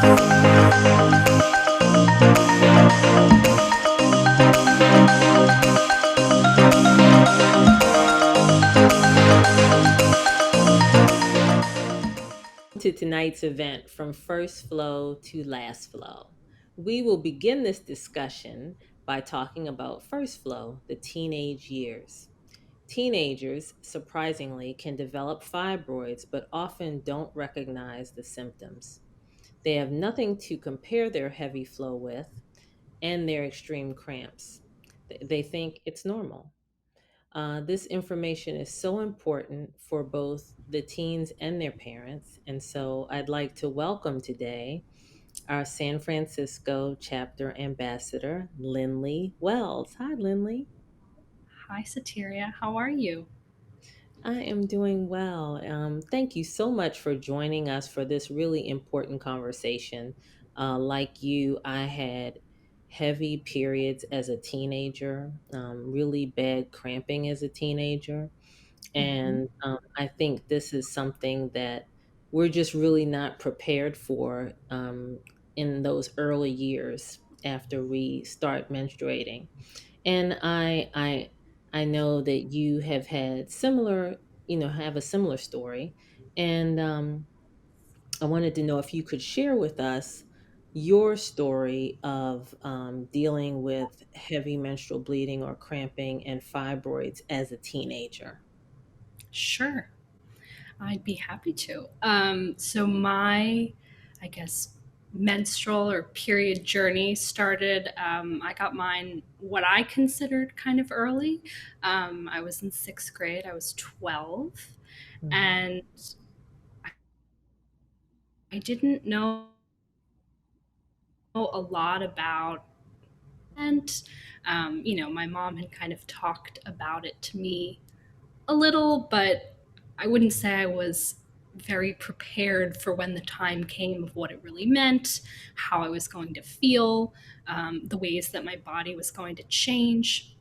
To tonight's event, From First Flow to Last Flow. We will begin this discussion by talking about first flow, the teenage years. Teenagers, surprisingly, can develop fibroids but often don't recognize the symptoms. They have nothing to compare their heavy flow with and their extreme cramps. They think it's normal. This information is so important for both the teens and their parents. And so I'd like to welcome today our San Francisco chapter ambassador, Lindley Wells. Hi, Lindley. Hi, Sateria. How are you? I am doing well. Thank you so much for joining us for this really important conversation. Like you, I had heavy periods as a teenager, really bad cramping as a teenager. Mhm. And I think this is something that we're just really not prepared for in those early years after we start menstruating. And I know that you have had similar, have a similar story. And I wanted to know if you could share with us your story of dealing with heavy menstrual bleeding or cramping and fibroids as a teenager. Sure, I'd be happy to. So I guess, menstrual or period journey started. I got mine what I considered kind of early. I was in sixth grade. I was 12, Mhm. and I didn't know a lot about it. My mom had kind of talked about it to me a little, but I wouldn't say I was very prepared for when the time came of what it really meant, how I was going to feel, the ways that my body was going to change.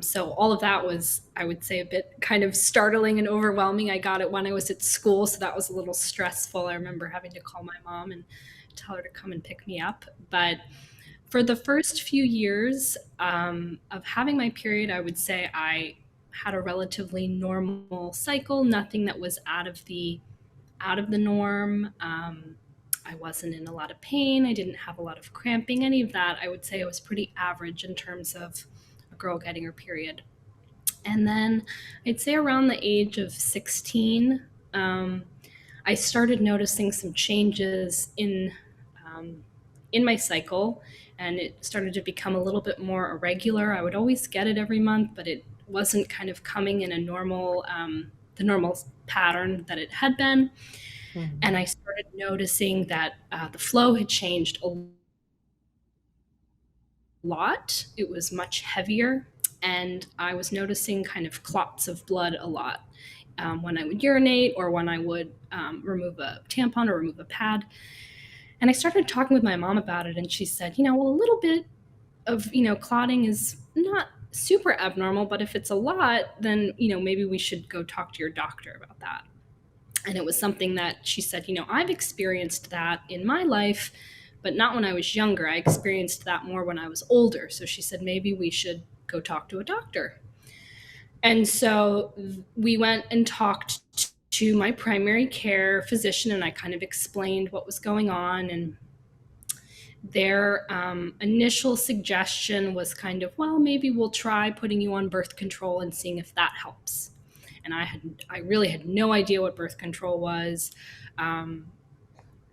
So all of that was, I would say, a bit kind of startling and overwhelming. I got it when I was at school, so that was a little stressful. I remember having to call my mom and tell her to come and pick me up. But for the first few years of having my period, I would say I had a relatively normal cycle, nothing that was out of the norm. I wasn't in a lot of pain. I didn't have a lot of cramping, any of that. I would say I was pretty average in terms of a girl getting her period. And then I'd say around the age of 16, I started noticing some changes in my cycle, and it started to become a little bit more irregular. I would always get it every month, but it wasn't kind of coming in the normal pattern that it had been. And Mhm. I started noticing that the flow had changed a lot. It was much heavier, and I was noticing kind of clots of blood a lot when I would urinate or when I would remove a tampon or remove a pad. And I started talking with my mom about it, and she said, well, a little bit of, clotting is not super abnormal, but if it's a lot, then, maybe we should go talk to your doctor about that. And it was something that she said, I've experienced that in my life, but not when I was younger. I experienced that more when I was older. So she said, maybe we should go talk to a doctor. And so we went and talked to my primary care physician, and I kind of explained what was going on. And their initial suggestion was kind of, well, maybe we'll try putting you on birth control and seeing if that helps. And I really had no idea what birth control was. Um,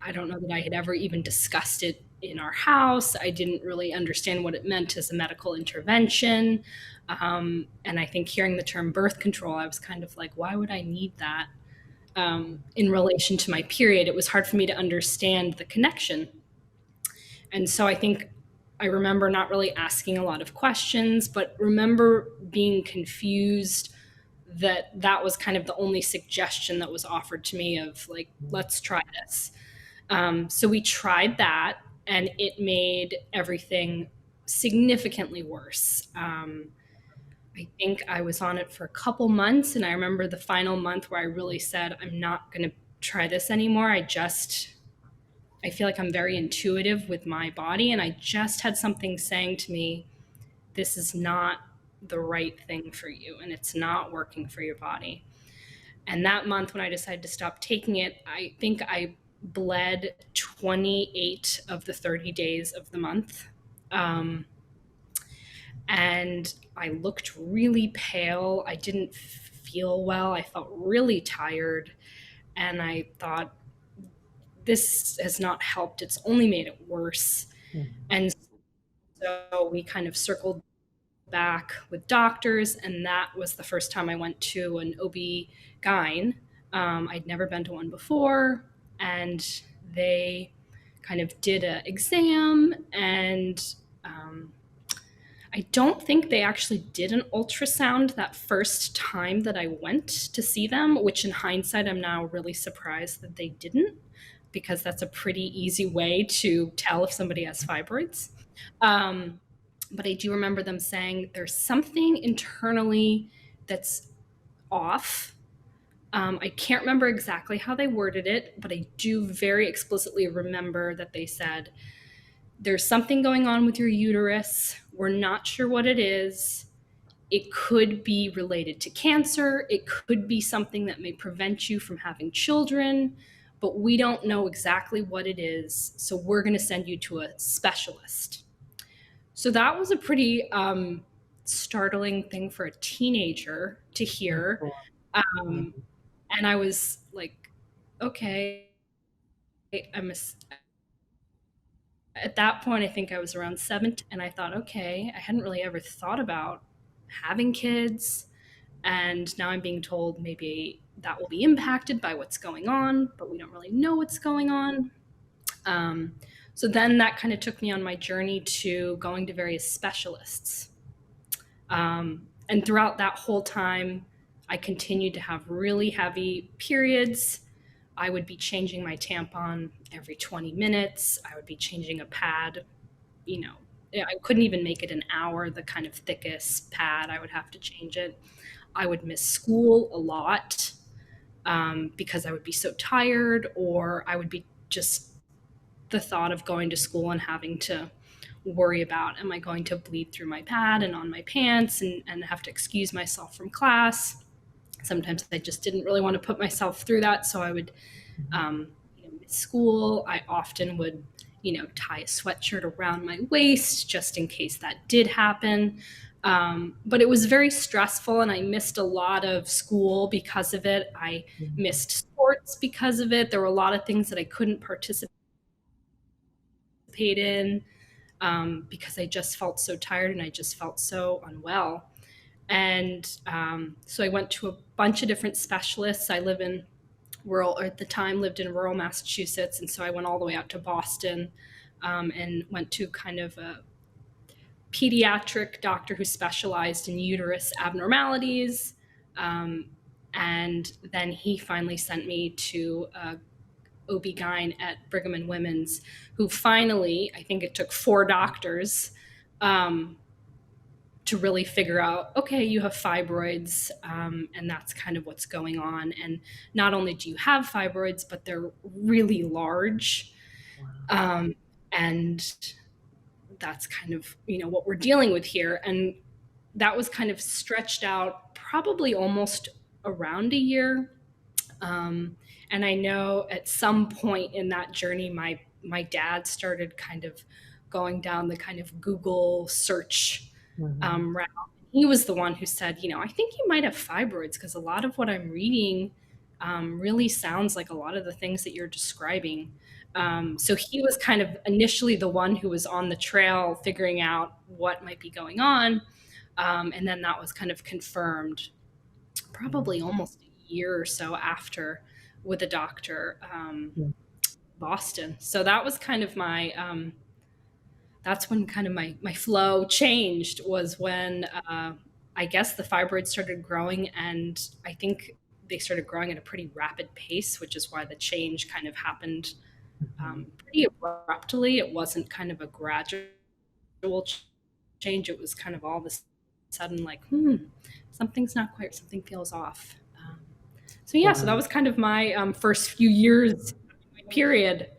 I don't know that I had ever even discussed it in our house. I didn't really understand what it meant as a medical intervention. And I think hearing the term birth control, I was kind of like, why would I need that in relation to my period? It was hard for me to understand the connection. And so I think I remember not really asking a lot of questions, but remember being confused that that was kind of the only suggestion that was offered to me of like, let's try this. So we tried that, and it made everything significantly worse. I think I was on it for a couple months, and I remember the final month where I really said, I'm not going to try this anymore. I just I feel like I'm very intuitive with my body, and I just had something saying to me, this is not the right thing for you, and it's not working for your body. And that month, when I decided to stop taking it, I think I bled 28 of the 30 days of the month. Um, and I looked really pale. I didn't feel well. I felt really tired. And I thought, this has not helped. It's only made it worse. Mhm. And so we kind of circled back with doctors, and that was the first time I went to an OB-GYN. I'd never been to one before, and they kind of did an exam, and I don't think they actually did an ultrasound that first time that I went to see them, which in hindsight, I'm now really surprised that they didn't, because that's a pretty easy way to tell if somebody has fibroids. But I do remember them saying there's something internally that's off. I can't remember exactly how they worded it, but I do very explicitly remember that they said, there's something going on with your uterus. We're not sure what it is. It could be related to cancer. It could be something that may prevent you from having children, but we don't know exactly what it is. So we're going to send you to a specialist. So that was a pretty startling thing for a teenager to Of hear. course. Um, Mhm. and I was like, okay, at that point, I think I was around 17, and I thought, okay, I hadn't really ever thought about having kids. And now I'm being told maybe that will be impacted by what's going on, but we don't really know what's going on. Um, so then that kind of took me on my journey to going to various specialists. And throughout that whole time, I continued to have really heavy periods. I would be changing my tampon every 20 minutes. I would be changing a pad, you know, I couldn't even make it an hour, the kind of thickest pad. I would have to change it. I would miss school a lot because I would be so tired, or I would be just the thought of going to school and having to worry about, am I going to bleed through my pad and on my pants, and have to excuse myself from class. Sometimes I just didn't really want to put myself through that, so I would Mhm. miss school. I often would, tie a sweatshirt around my waist just in case that did happen. But it was very stressful, and I missed a lot of school because of it. I Mhm. missed sports because of it. There were a lot of things that I couldn't participate in because I just felt so tired and I just felt so unwell. And so I went to a bunch of different specialists. I live in rural, or at the time lived in rural Massachusetts, and so I went all the way out to Boston and went to kind of a pediatric doctor who specialized in uterus abnormalities. Um, and then he finally sent me to a OB-GYN at Brigham and Women's, who finally, I think it took 4 doctors um, to really figure out, okay, you have fibroids, and that's kind of what's going on. And not only do you have fibroids, but they're really large. Wow. Um, and that's kind of, what we're dealing with here. And that was kind of stretched out probably almost around a year. And I know at some point in that journey, my dad started kind of going down the kind of Google search Mhm. route. He was the one who said, I think you might have fibroids, because a lot of what I'm reading really sounds like a lot of the things that you're describing. So he was kind of initially the one who was on the trail figuring out what might be going on. And then that was kind of confirmed Mhm. probably almost a year or so after with a doctor, Mhm. Boston. So that was kind of that's when kind of my flow changed, was when I guess the fibroids started growing, and I think they started growing at a pretty rapid pace, which is why the change kind of happened Mhm. pretty abruptly. It wasn't kind of a gradual change. It was kind of all of a sudden like, something's not quite, something feels off. So yeah, so that Wow. was kind of my first few years, my period.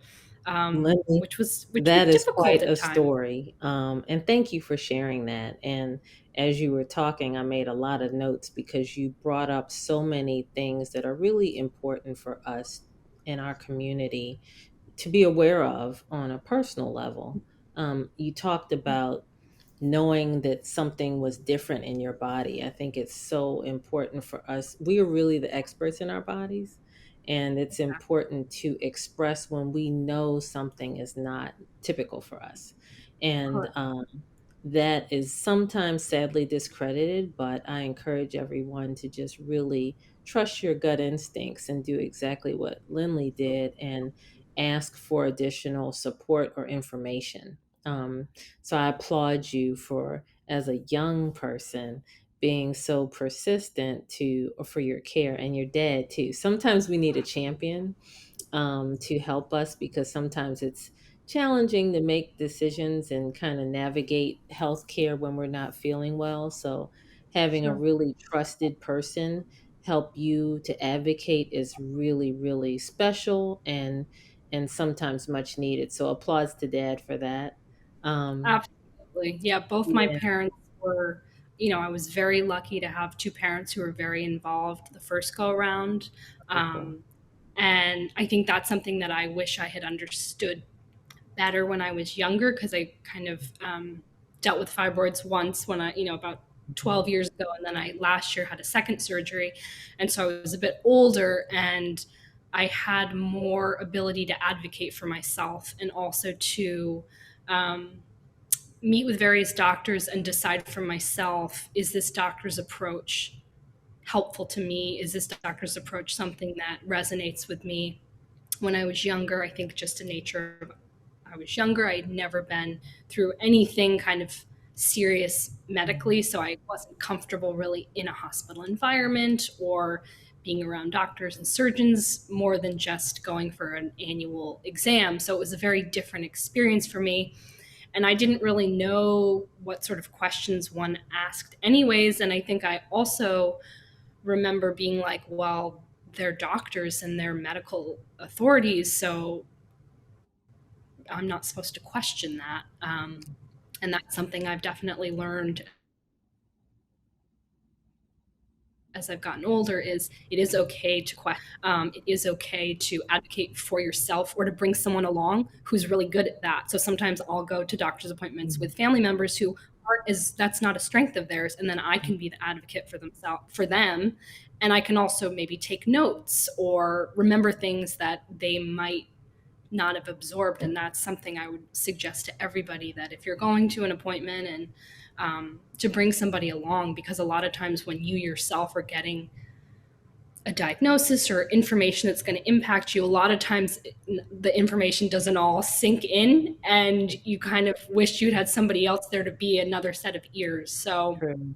Lenny, which was that is difficult quite at a times. story. And thank you for sharing that. And as you were talking, I made a lot of notes because you brought up so many things that are really important for us in our community to be aware of on a personal level. You talked about knowing that something was different in your body. I think it's so important for us. We are really the experts in our bodies, and it's important to express when we know something is not typical for us. And Correct. that is sometimes sadly discredited, but I encourage everyone to just really trust your gut instincts and do exactly what Lindley did and ask for additional support or information. So I applaud you for, as a young person, being so persistent to for your care, and your dad too. Sometimes we need a champion to help us because sometimes it's challenging to make decisions and kind of navigate healthcare when we're not feeling well. So having a Sure. really trusted person help you to advocate is really, really special and sometimes much needed. So applause to dad for that. Um, Absolutely. Yeah, both my yeah, parents were, I was very lucky to have two parents who were very involved the first go around. wonderful. Um, and I think that's something that I wish I had understood better when I was younger because I kind of dealt with fibroids once when about Mhm. 12 years ago. And then I last year had a second surgery. And so I was a bit older and I had more ability to advocate for myself and also to um, meet with various doctors and decide for myself, is this doctor's approach helpful to me? Is this doctor's approach something that resonates with me? When I was younger, I think just the nature of I was younger, I'd never been through anything kind of serious medically, Mhm. so I wasn't comfortable really in a hospital environment or being around doctors and surgeons more than just going for an annual exam. So it was a very different experience for me. And I didn't really know what sort of questions one asked, anyways. And I think I also remember being like, well, they're doctors and they're medical authorities, so I'm not supposed to question that. And that's something I've definitely learned as I've gotten older is it is okay to question. It is okay to advocate for yourself or to bring someone along who's really good at that. So sometimes I'll go to doctor's appointments Mhm. with family members who aren't as that's not a strength of theirs, and then I can be the advocate for them, and I can also maybe take notes or remember things that they might not have absorbed. And that's something I would suggest to everybody that if you're going to an appointment and to bring somebody along, because a lot of times when you yourself are getting a diagnosis or information that's going to impact you, a lot of times the information doesn't all sink in and you kind of wish you'd had somebody else there to be another set of ears. So True.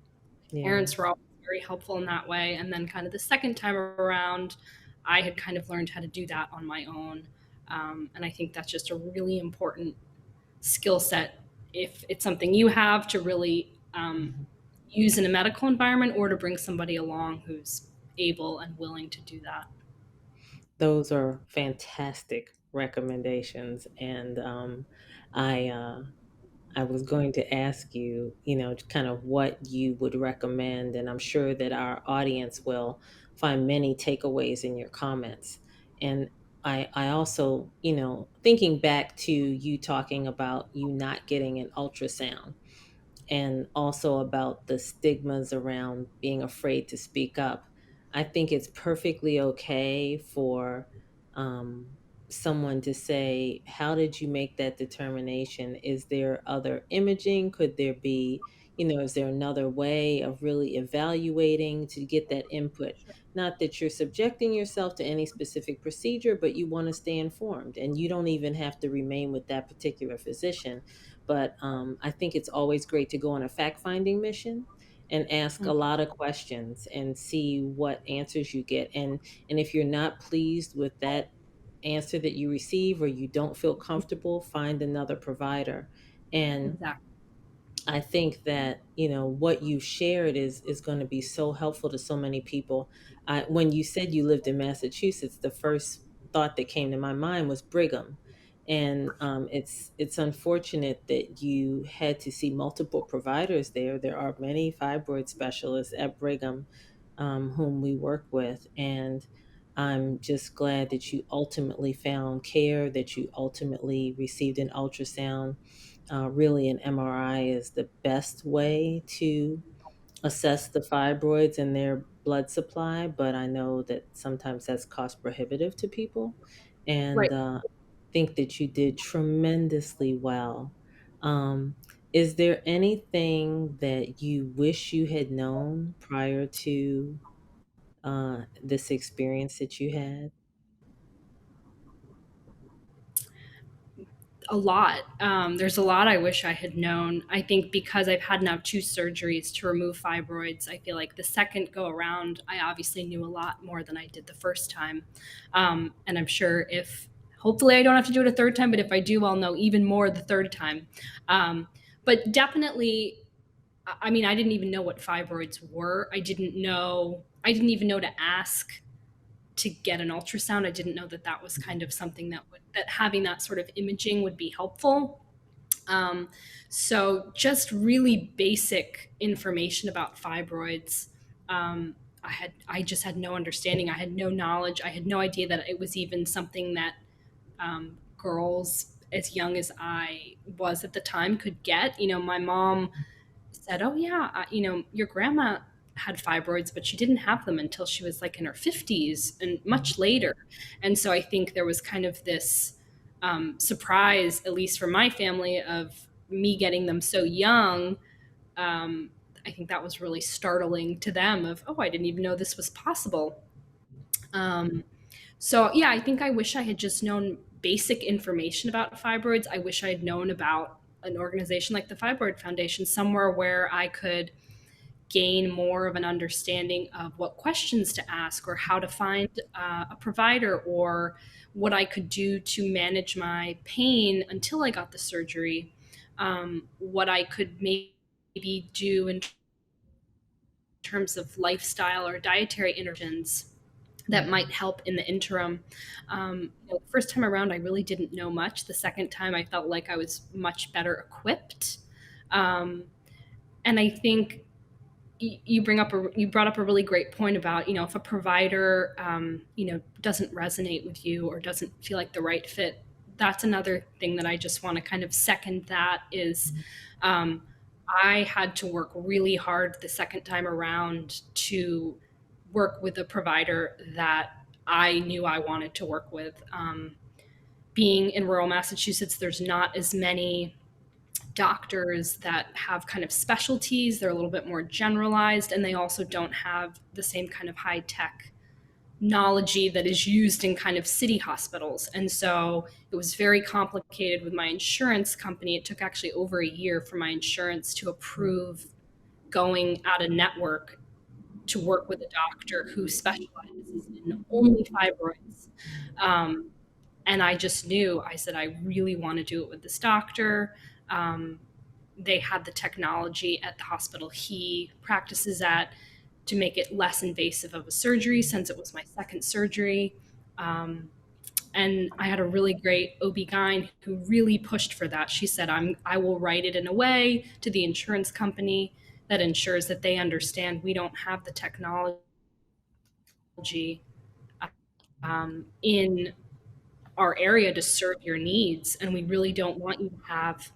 Yeah. parents were always very helpful in that way. And then kind of the second time around, I had kind of learned how to do that on my own. And I think that's just a really important skill set if it's something you have to really Mhm. use in a medical environment or to bring somebody along who's able and willing to do that. Those are fantastic recommendations, and I I was going to ask you, kind of what you would recommend, and I'm sure that our audience will find many takeaways in your comments. And I also, thinking back to you talking about you not getting an ultrasound and also about the stigmas around being afraid to speak up. I think it's perfectly okay for um, someone to say, how did you make that determination? Is there other imaging? Could there be, is there another way of really evaluating to get that input? Not that you're subjecting yourself to any specific procedure, but you want to stay informed and you don't even have to remain with that particular physician. But I think it's always great to go on a fact finding mission and ask a Mhm. lot of questions and see what answers you get. And if you're not pleased with that answer that you receive or you don't feel comfortable, find another provider. And Exactly. I think that what you shared is going to be so helpful to so many people. When you said you lived in Massachusetts, the first thought that came to my mind was Brigham, And it's unfortunate that you had to see multiple providers there. There are many fibroid specialists at Brigham, whom we work with, and I'm just glad that you ultimately found care, that you ultimately received an ultrasound. Really, an MRI is the best way to assess the fibroids and their blood supply, but I know that sometimes that's cost prohibitive to people. And Right. think that you did tremendously well. Um, is there anything that you wish you had known prior to this experience that you had? A lot. There's a lot I wish I had known. I think because I've had now two surgeries to remove fibroids, I feel like the second go around, I obviously knew a lot more than I did the first time. And I'm sure if, hopefully, I don't have to do it a third time, but if I do, I'll know even more the third time. But definitely, I mean, I didn't even know what fibroids were. I didn't even know to ask to get an ultrasound. I didn't know that that was kind of something that having that sort of imaging would be helpful. Um, so just really basic information about fibroids. Um, I just had no understanding. I had no knowledge. I had no idea that it was even something that girls as young as I was at the time could get. You know, my mom said, "Oh yeah, your grandma had fibroids, but she didn't have them until she was like in her 50s and much later." And so I think there was kind of this surprise, at least for my family, of me getting them so young. Um, I think that was really startling to them. Of, oh, I didn't even know this was possible. Um, so yeah, I think I wish I had just known basic information about fibroids. I wish I had known about an organization like the Fibroid Foundation, somewhere where I could gain more of an understanding of what questions to ask or how to find a provider or what I could do to manage my pain until I got the surgery, what I could maybe do in terms of lifestyle or dietary interventions that might help in the interim. The first time around, I really didn't know much. The second time, I felt like I was much better equipped. Um, and I think you brought up a really great point about, if a provider doesn't resonate with you or doesn't feel like the right fit. That's another thing that I just want to kind of second. That is, um, I had to work really hard the second time around to work with a provider that I knew I wanted to work with. Being in rural Massachusetts, there's not as many doctors that have kind of specialties. They're a little bit more generalized, and they also don't have the same kind of high tech knowledge that is used in kind of city hospitals. And so it was very complicated with my insurance company. It took actually over a year for my insurance to approve going out of network to work with a doctor who specializes in only fibroids. Um, and I just knew, I said, I really want to do it with this doctor. Um, they had the technology at the hospital he practices at to make it less invasive of a surgery, since it was my second surgery. Um, and I had a really great OB-GYN who really pushed for that. She said, I will write it in a way to the insurance company that ensures that they understand we don't have the technology in our area to serve your needs, and we really don't want you to have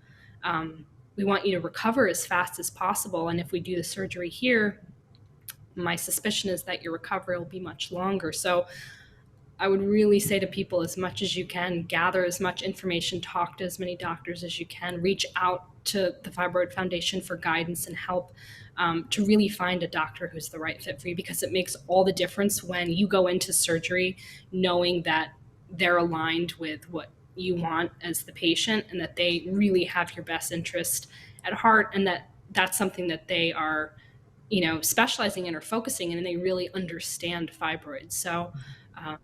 we want you to recover as fast as possible, and if we do the surgery here, my suspicion is that your recovery will be much longer. So I would really say to people, as much as you can, gather as much information, talk to as many doctors as you can, reach out to the Fibroid Foundation for guidance and help, to really find a doctor who's the right fit for you, because it makes all the difference when you go into surgery knowing that they're aligned with what you want as the patient, and that they really have your best interest at heart, and that that's something that they are, specializing in or focusing in, and they really understand fibroids. So um,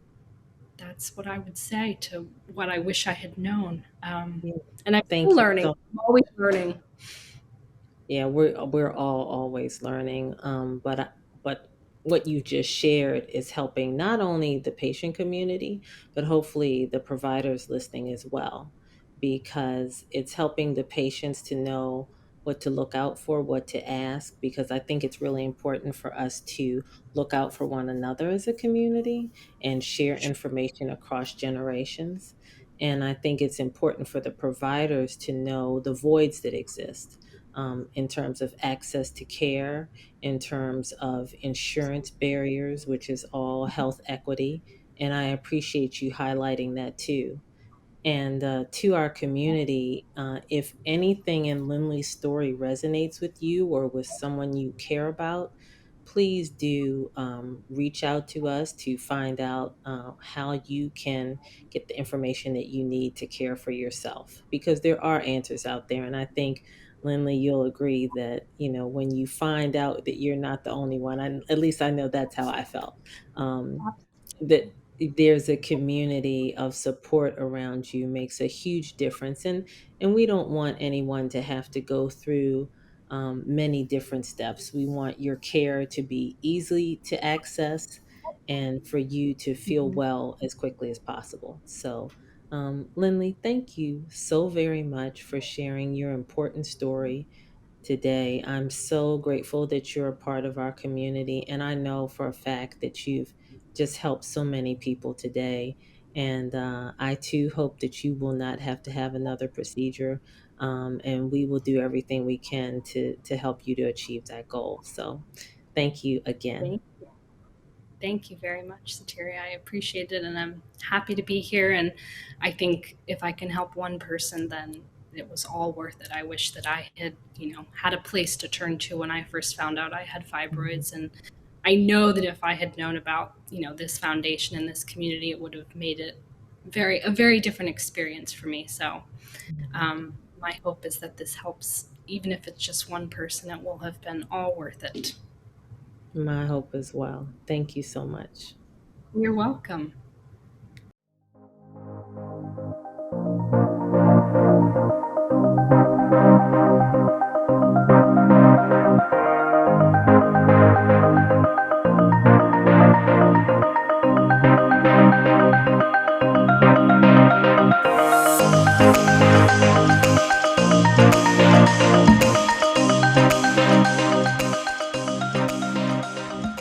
that's what I would say to what I wish I had known. Yeah. And I'm still Thank you learning. so. I'm always learning. Yeah, we're all always learning. But what you just shared is helping not only the patient community, but hopefully the providers listening as well, because it's helping the patients to know what to look out for, what to ask, because I think it's really important for us to look out for one another as a community and share information across generations. And I think it's important for the providers to know the voids that exist, in terms of access to care, in terms of insurance barriers, which is all health equity. And I appreciate you highlighting that too. And to our community, if anything in Lindley's story resonates with you or with someone you care about, please do reach out to us to find out how you can get the information that you need to care for yourself. Because there are answers out there. And I think, Lindley, you'll agree that, when you find out that you're not the only one, at least I know that's how I felt. Um, that there's a community of support around you makes a huge difference, and we don't want anyone to have to go through many different steps. We want your care to be easy to access and for you to feel Mhm. well as quickly as possible. So Lindley, thank you so very much for sharing your important story today. I'm so grateful that you're a part of our community. And I know for a fact that you've just helped so many people today. And I too hope that you will not have to have another procedure. And we will do everything we can to help you to achieve that goal. So thank you again. Thank Thank you very much, Sateria. I appreciate it, and I'm happy to be here. And I think if I can help one person, then it was all worth it. I wish that I had, had a place to turn to when I first found out I had fibroids. And I know that if I had known about, this foundation and this community, it would have made it a very different experience for me. So my hope is that this helps, even if it's just one person, it will have been all worth it. My hope as well. Thank you so much. You're welcome.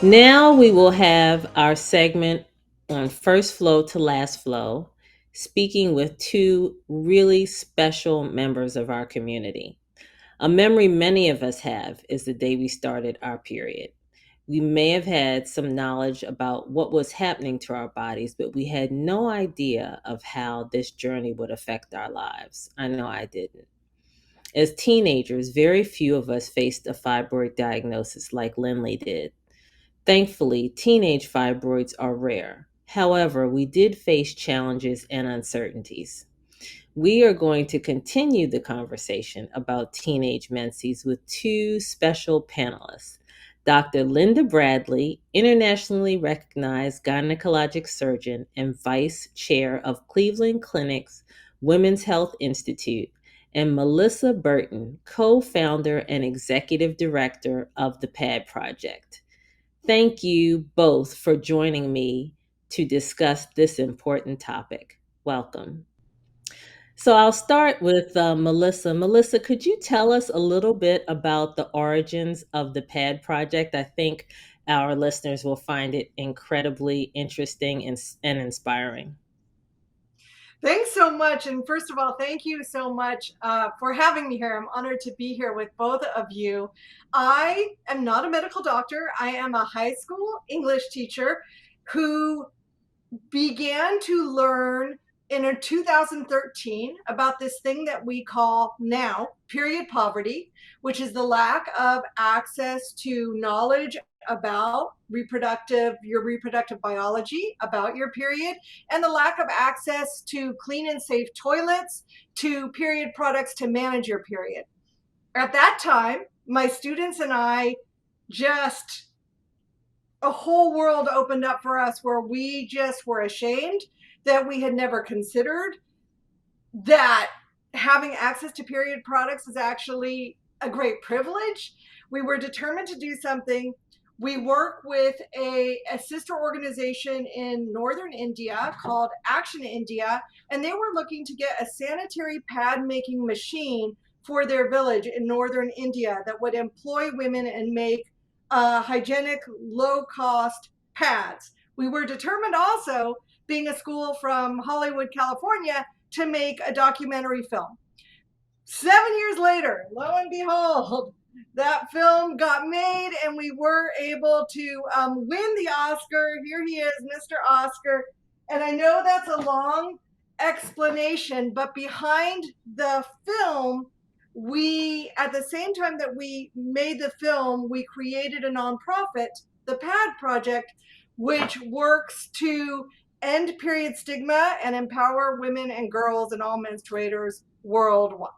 Now we will have our segment on first flow to last flow, speaking with two really special members of our community. A memory many of us have is the day we started our period. We may have had some knowledge about what was happening to our bodies, but we had no idea of how this journey would affect our lives. I know I didn't. As teenagers, very few of us faced a fibroid diagnosis like Lindley did. Thankfully, teenage fibroids are rare. However, we did face challenges and uncertainties. We are going to continue the conversation about teenage menses with two special panelists. Dr. Linda Bradley, internationally recognized gynecologic surgeon and vice chair of Cleveland Clinic's Women's Health Institute, and Melissa Berton, co founder and executive director of the PAD Project. Thank you both for joining me to discuss this important topic. Welcome. So I'll start with Melissa. Melissa, could you tell us a little bit about the origins of the PAD project? I think our listeners will find it incredibly interesting and inspiring. Thanks so much. And first of all, thank you so much for having me here. I'm honored to be here with both of you. I am not a medical doctor. I am a high school English teacher who began to learn in 2013 about this thing that we call now period poverty, which is the lack of access to knowledge about your reproductive biology, about your period, and the lack of access to clean and safe toilets, to period products to manage your period. At that time, my students and I just a whole world opened up for us where we just were ashamed that we had never considered that having access to period products is actually a great privilege. We were determined to do something. We work with a sister organization in northern India called Action India, and they were looking to get a sanitary pad making machine for their village in northern India that would employ women and make hygienic, low cost pads. We were determined also, being a school from Hollywood, California, to make a documentary film. 7 years later, lo and behold, that film got made and we were able to win the Oscar. Here he is, Mr. Oscar. And I know that's a long explanation, but behind the film, we, at the same time that we made the film, we created a nonprofit, the PAD Project, which works to end period stigma and empower women and girls and all menstruators worldwide.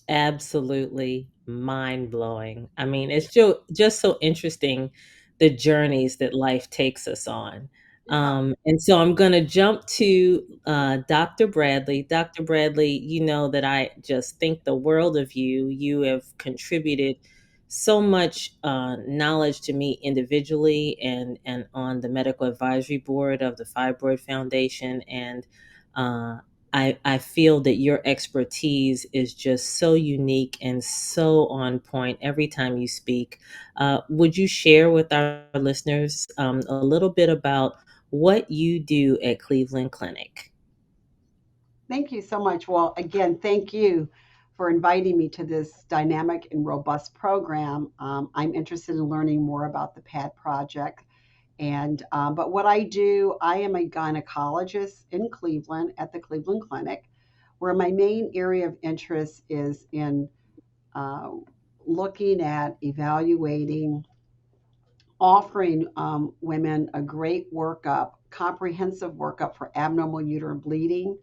Absolutely mind blowing. I mean, it's just so interesting the journeys that life takes us on. Yeah. And so I'm going to jump to Dr. Bradley. Dr. Bradley, you know that I just think the world of you. You have contributed so much knowledge to me individually and on the medical advisory board of the Fibroid Foundation. And uh, I feel that your expertise is just so unique and so on point every time you speak. Would you share with our listeners a little bit about what you do at Cleveland Clinic? Thank you so much. Well, again, thank you for inviting me to this dynamic and robust program. I'm interested in learning more about the PAD project. And but what I do, I am a gynecologist in Cleveland at the Cleveland Clinic, where my main area of interest is in uh, looking at evaluating, offering women a great workup, comprehensive workup for abnormal uterine bleeding,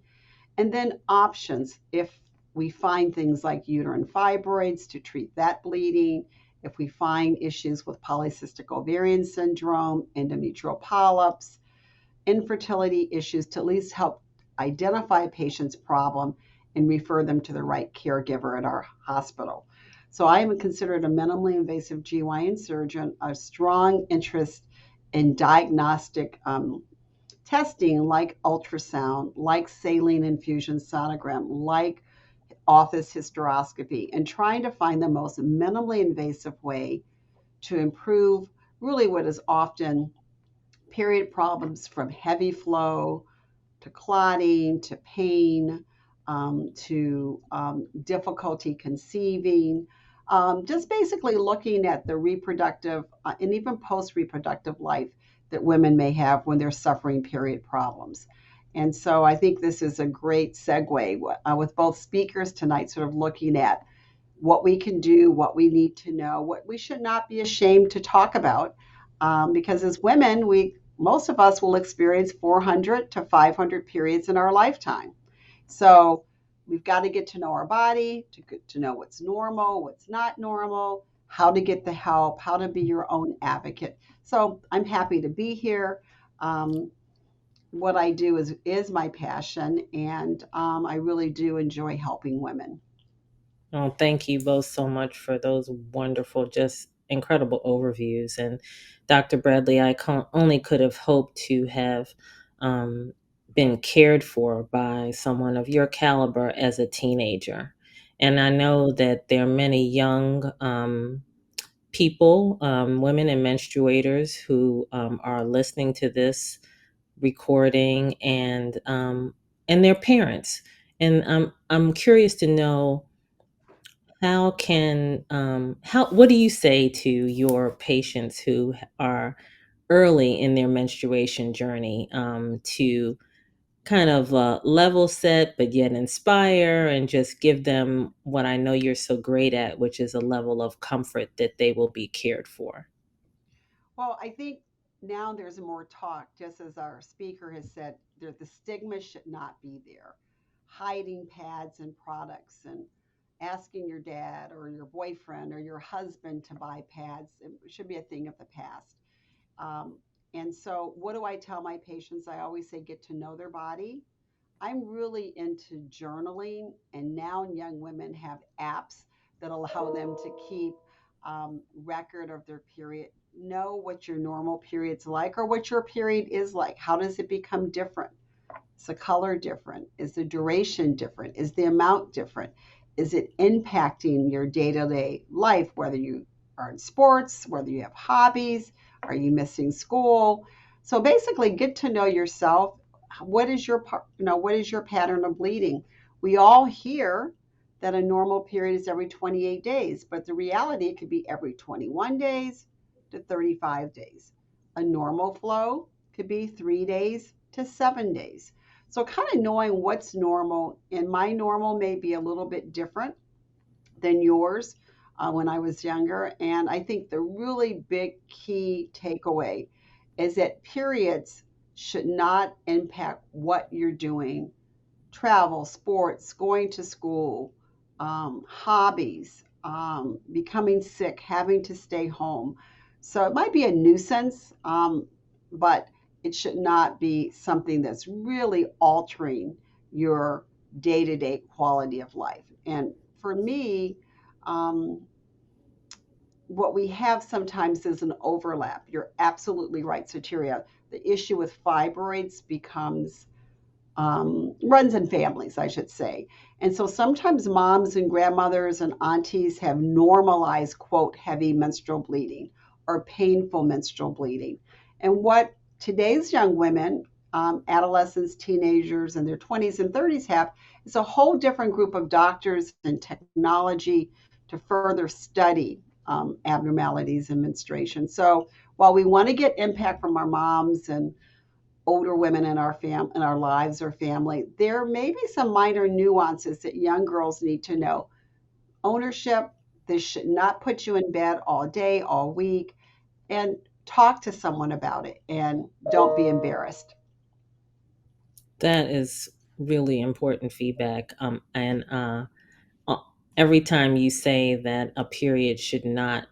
and then options if we find things like uterine fibroids to treat that bleeding, if we find issues with polycystic ovarian syndrome, endometrial polyps, infertility issues, to at least help identify a patient's problem and refer them to the right caregiver at our hospital. So I am considered a minimally invasive GYN surgeon, a strong interest in diagnostic testing like ultrasound, like saline infusion sonogram, like office hysteroscopy, and trying to find the most minimally invasive way to improve really what is often period problems, from heavy flow to clotting to pain, to difficulty conceiving. Just basically looking at the reproductive and even post reproductive life that women may have when they're suffering period problems. And so I think this is a great segue with both speakers tonight, sort of looking at what we can do, what we need to know, what we should not be ashamed to talk about. Because as women, most of us will experience 400 to 500 periods in our lifetime. So we've got to get to know our body, to get to know what's normal, what's not normal, how to get the help, how to be your own advocate. So I'm happy to be here. Um, what I do is my passion, and I really do enjoy helping women. Oh, thank you both so much for those wonderful, just incredible overviews. And Dr. Bradley, only could have hoped to have um, been cared for by someone of your caliber as a teenager. And I know that there are many young people, women and menstruators, who are listening to this recording and their parents. And I'm curious to know how what do you say to your patients who are early in their menstruation journey, to kind of level set but yet inspire and just give them what I know you're so great at, which is a level of comfort that they will be cared for? Well, I think now there's more talk, just as our speaker has said, the stigma should not be there. Hiding pads and products and asking your dad or your boyfriend or your husband to buy pads, it should be a thing of the past. Um, and so, what do I tell my patients? I always say get to know their body. I'm really into journaling, and now young women have apps that allow them to keep record of their period know what your normal period's like or what your period is like. How does it become different? Is the color different? Is the duration different? Is the amount different? Is it impacting your day-to-day life, whether you are in sports, whether you have hobbies, are you missing school? So basically get to know yourself. What is your what is your pattern of bleeding? We all hear that a normal period is every 28 days, but the reality it could be every 21 days to 35 days. A normal flow could be 3 days to 7 days. So kind of knowing what's normal, and my normal may be a little bit different than yours when I was younger. And I think the really big key takeaway is that periods should not impact what you're doing: travel, sports, going to school, hobbies, becoming sick, having to stay home. So it might be a nuisance, but it should not be something that's really altering your day to day quality of life. And for me, um, what we have sometimes is an overlap. You're absolutely right, Sateria. The issue with fibroids becomes runs in families, I should say. And so sometimes moms and grandmothers and aunties have normalized, quote, heavy menstrual bleeding or painful menstrual bleeding. And what today's young women, adolescents, teenagers in their 20s and 30s have is a whole different group of doctors and technology to further study abnormalities in menstruation. So while we want to get impact from our moms and older women in our lives or family, there may be some minor nuances that young girls need to know. Ownership, this should not put you in bed all day, all week, and talk to someone about it and don't be embarrassed. That is really important feedback. And uh, every time you say that a period should not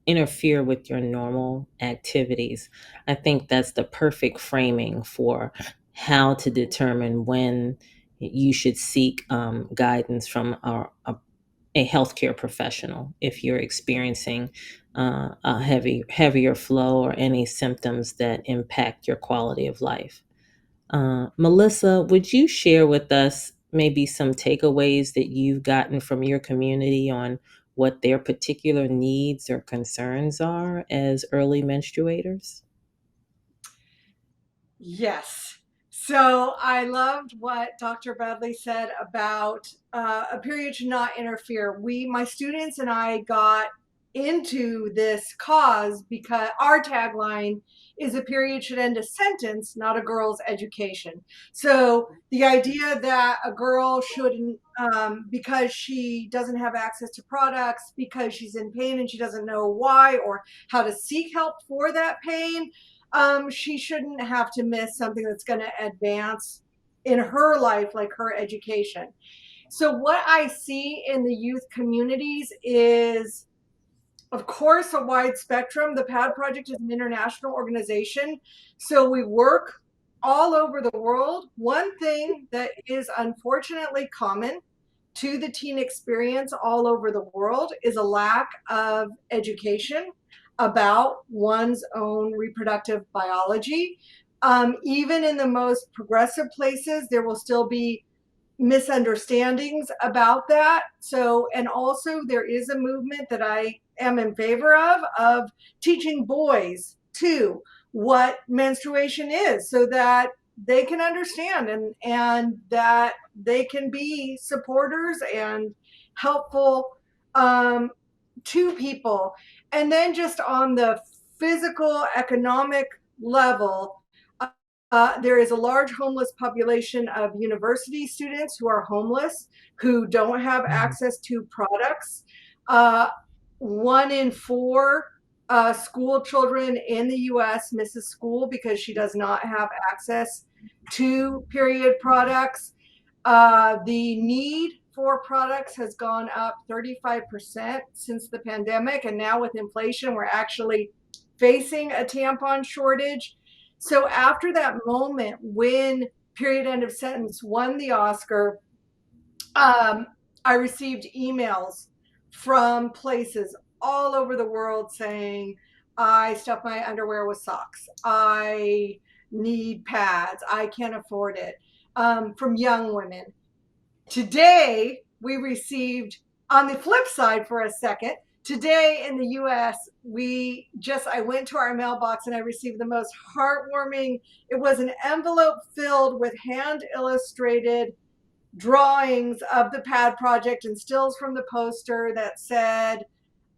interfere with your normal activities, I think that's the perfect framing for how to determine when you should seek guidance from a healthcare professional if you're experiencing a heavier flow or any symptoms that impact your quality of life. Melissa, would you share with us maybe some takeaways that you've gotten from your community on what their particular needs or concerns are as early menstruators? Yes. So I loved what Dr. Bradley said about a period should not interfere. My students and I got into this cause because our tagline is a period should end a sentence, not a girl's education. So the idea that a girl shouldn't, because she doesn't have access to products, because she's in pain and she doesn't know why or how to seek help for that pain, she shouldn't have to miss something that's going to advance in her life, like her education. So what I see in the youth communities is, of course, a wide spectrum. The PAD Project is an international organization, so we work all over the world. One thing that is unfortunately common to the teen experience all over the world is a lack of education about one's own reproductive biology. Even in the most progressive places, there will still be misunderstandings about that. So, and also there is a movement that I am in favor of teaching boys too what menstruation is so that they can understand and that they can be supporters and helpful um, to people. And then just on the physical economic level, there is a large homeless population of university students who are homeless, who don't have access to products. Uh, 1 in 4 school children in the US misses school because she does not have access to period products. The need for products has gone up 35% since the pandemic. And now with inflation, we're actually facing a tampon shortage. So after that moment when Period End of Sentence won the Oscar, I received emails from places all over the world saying, I stuff my underwear with socks. I need pads. I can't afford it. From young women. Today, we received, on the flip side for a second, today in the US, I went to our mailbox and I received the most heartwarming, it was an envelope filled with hand illustrated drawings of the pad project and stills from the poster that said,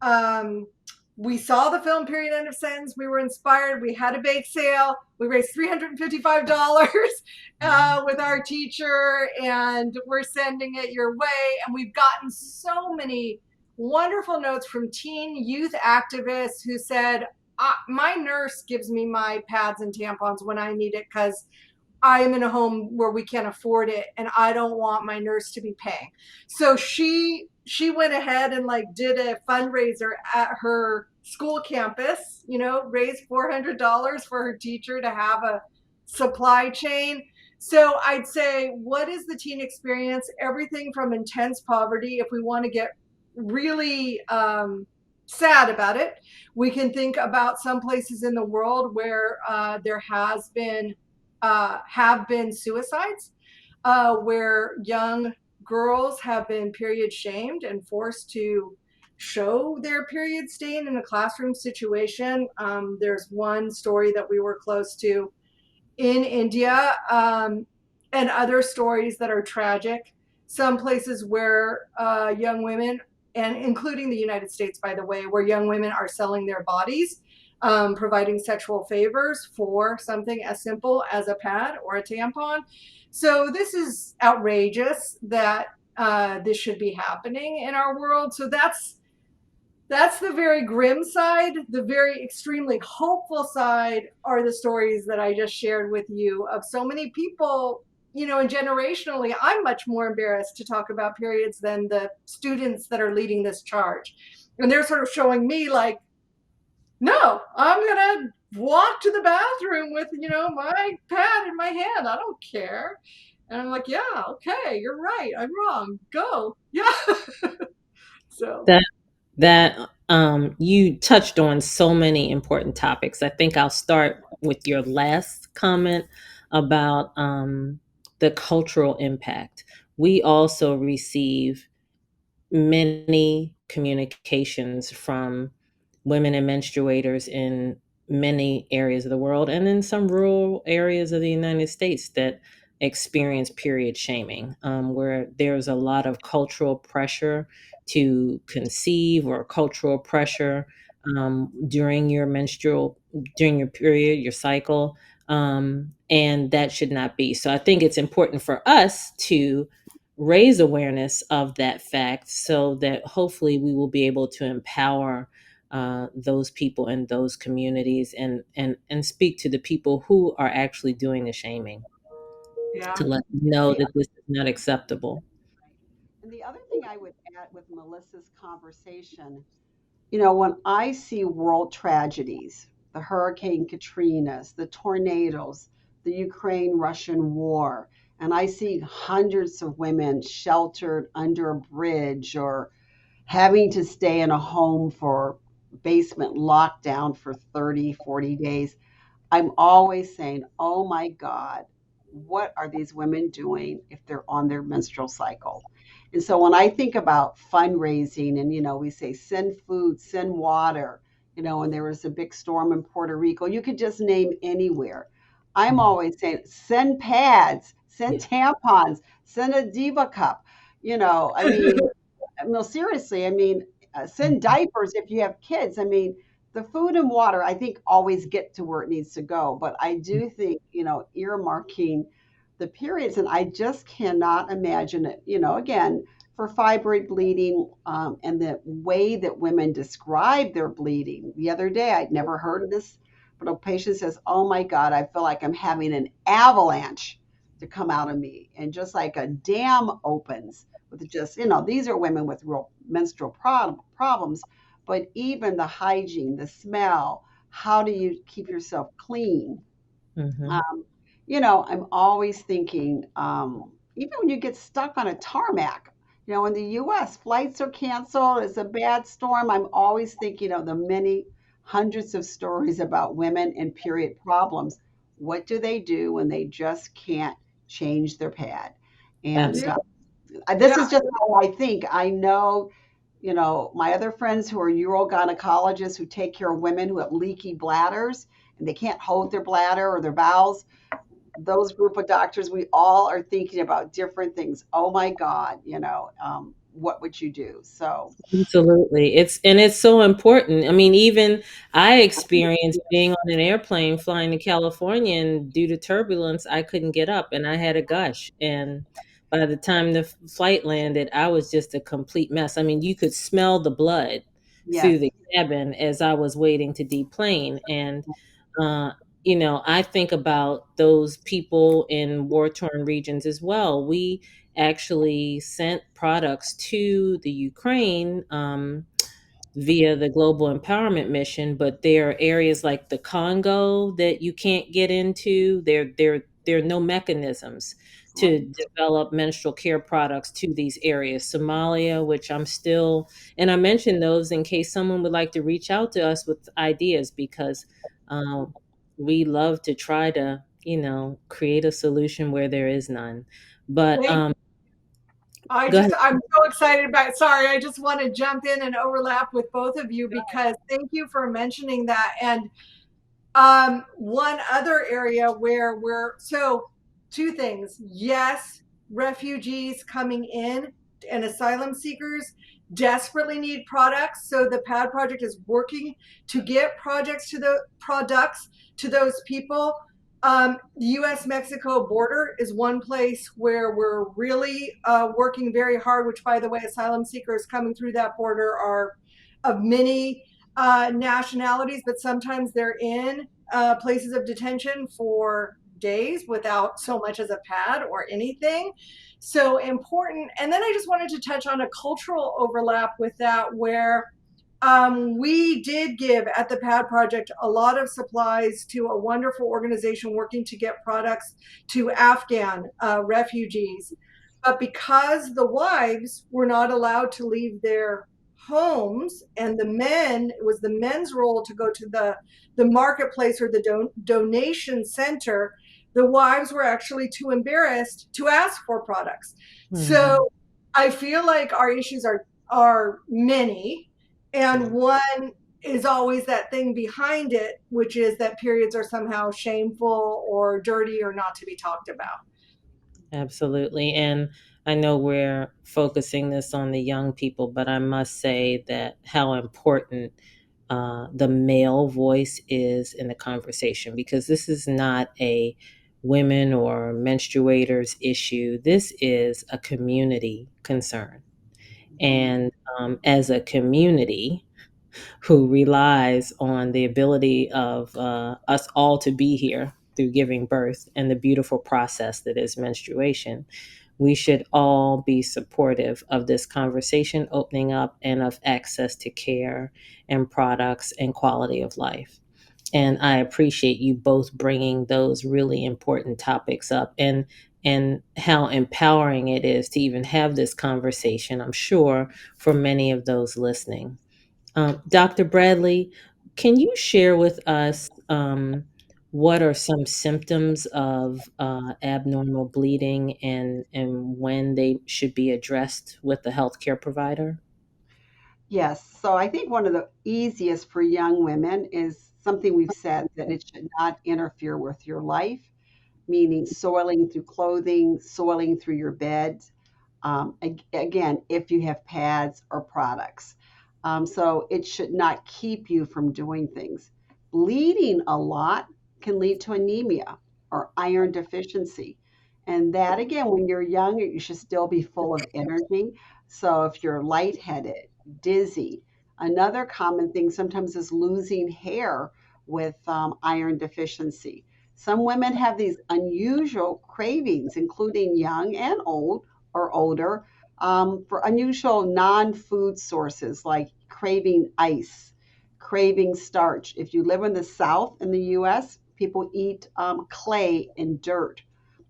um, we saw the film Period End of Sentence. We were inspired. We had a bake sale. We raised $355 with our teacher, and we're sending it your way. And we've gotten so many wonderful notes from teen youth activists who said, my nurse gives me my pads and tampons when I need it because I am in a home where we can't afford it and I don't want my nurse to be paying. So she went ahead and like did a fundraiser at her school campus, raised $400 for her teacher to have a supply chain. So I'd say, what is the teen experience? Everything from intense poverty, if we want to get really sad about it, we can think about some places in the world where there have been suicides, where young girls have been period shamed and forced to show their period stain in a classroom situation. There's one story that we were close to in India, and other stories that are tragic. Some places where young women, and including the United States, by the way, where young women are selling their bodies, providing sexual favors for something as simple as a pad or a tampon. So this is outrageous that this should be happening in our world. So that's the very grim side. The very extremely hopeful side are the stories that I just shared with you of so many people, and generationally, I'm much more embarrassed to talk about periods than the students that are leading this charge. And they're sort of showing me like, no, I'm going to walk to the bathroom with, my pad in my hand. I don't care. And I'm like, yeah, okay, you're right. I'm wrong. Go. Yeah. So, That you touched on so many important topics. I think I'll start with your last comment about the cultural impact. We also receive many communications from women and menstruators in many areas of the world and in some rural areas of the United States that experience period shaming, where there's a lot of cultural pressure to conceive or cultural pressure during your period, your cycle, and that should not be. So I think it's important for us to raise awareness of that fact so that hopefully we will be able to empower those people in those communities and speak to the people who are actually doing the shaming to yeah. let them And know the that this is not acceptable. and the other thing I would add with Melissa's conversation, when I see world tragedies, the Hurricane Katrinas, the tornadoes, the Ukraine Russian war, and I see hundreds of women sheltered under a bridge or having to stay in a home for basement lockdown for 30, 40 days, I'm always saying, oh my God, what are these women doing if they're on their menstrual cycle? And so when I think about fundraising and, we say send food, send water, and there was a big storm in Puerto Rico, you could just name anywhere. I'm Mhm. always saying send pads, send Yeah. tampons, send a Diva cup. I mean, no, seriously, I mean, send diapers if you have kids. I mean, the food and water, I think, always get to where it needs to go. But I do think, earmarking the periods, and I just cannot imagine it, again, for fibroid bleeding and the way that women describe their bleeding. The other day, I'd never heard of this, but a patient says, oh my God, I feel like I'm having an avalanche to come out of me. And just like a dam opens with just, these are women with real menstrual problems, but even the hygiene, the smell, how do you keep yourself clean? Mhm. Um, I'm always thinking, even when you get stuck on a tarmac, in the US, flights are canceled, it's a bad storm. I'm always thinking of the many hundreds of stories about women and period problems. What do they do when they just can't change their pad? And Yeah. Absolutely. this Yeah. is just how I think. I know, my other friends who are urogynecologists who take care of women who have leaky bladders and they can't hold their bladder or their bowels. Those group of doctors, we all are thinking about different things. Oh my God, what would you do? So, Absolutely. It's so important. I mean, even I experienced being on an airplane flying to California, and due to turbulence, I couldn't get up and I had a gush. And by the time the flight landed, I was just a complete mess. I mean, you could smell the blood yes. through the cabin as I was waiting to deplane. And uh, I think about those people in war-torn regions as well. We actually sent products to the Ukraine via the Global Empowerment Mission, but there are areas like the Congo that you can't get into. There are no mechanisms to Right. develop menstrual care products to these areas. Somalia, which I'm still, and I mention those in case someone would like to reach out to us with ideas, because um, we love to try to, create a solution where there is none. But Thank go ahead. I'm so excited about, sorry, I just want to jump in and overlap with both of you because thank you for mentioning that. And one other area where so two things. Yes, refugees coming in and asylum seekers desperately need products. So the PAD project is working to get products to those people. The US Mexico border is one place where we're really working very hard, which, by the way, asylum seekers coming through that border are of many nationalities, but sometimes they're in places of detention for days without so much as a pad or anything. So important. And then I just wanted to touch on a cultural overlap with that, where we did give at the PAD Project a lot of supplies to a wonderful organization working to get products to Afghan refugees. But because the wives were not allowed to leave their homes, and the men, it was the men's role to go to the marketplace or the donation center, the wives were actually too embarrassed to ask for products. Mhm. So I feel like our issues are many, and one is always that thing behind it, which is that periods are somehow shameful or dirty or not to be talked about. Absolutely. And I know we're focusing this on the young people, but I must say that how important the male voice is in the conversation, because this is not a women or menstruators issue. This is a community concern. Mhm. And as a community, who relies on the ability of us all to be here through giving birth and the beautiful process that is menstruation, we should all be supportive of this conversation opening up and of access to care and products and quality of life. And I appreciate you both bringing those really important topics up, and how empowering it is to even have this conversation, I'm sure, for many of those listening. Dr. Bradley, can you share with us what are some symptoms of abnormal bleeding, and when they should be addressed with the healthcare provider? Yes. So I think one of the easiest for young women is something we've said, that it should not interfere with your life, meaning soiling through clothing, soiling through your bed. Again, if you have pads or products. So it should not keep you from doing things. Bleeding a lot can lead to anemia or iron deficiency. And that, again, when you're young, you should still be full of energy. So if you're lightheaded, dizzy, another common thing sometimes is losing hair with iron deficiency. Some women have these unusual cravings, including young and old or older, for unusual non food sources like craving ice, craving starch. If you live in the South in the US, people eat clay and dirt.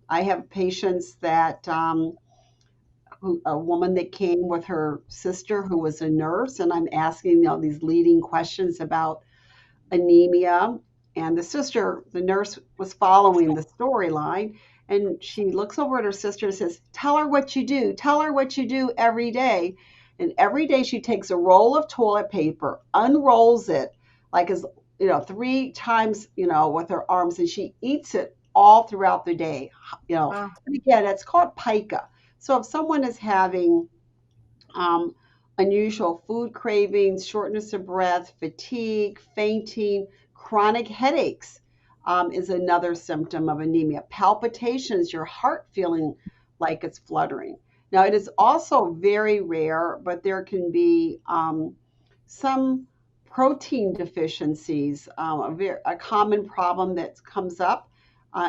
I have patients that, a woman that came with her sister who was a nurse, and I'm asking these leading questions about anemia. And the nurse was following the storyline, and she looks over at her sister and says, "Tell her what you do. Tell her what you do every day." And every day she takes a roll of toilet paper, unrolls it like as 3 times, with her arms, and she eats it all throughout the day. Wow. Again, it's called pica. So if someone is having um, unusual food cravings, shortness of breath, fatigue, fainting, chronic headaches is another symptom of anemia. Palpitations, your heart feeling like it's fluttering. Now, it is also very rare, but there can be some protein deficiencies, a common problem that comes up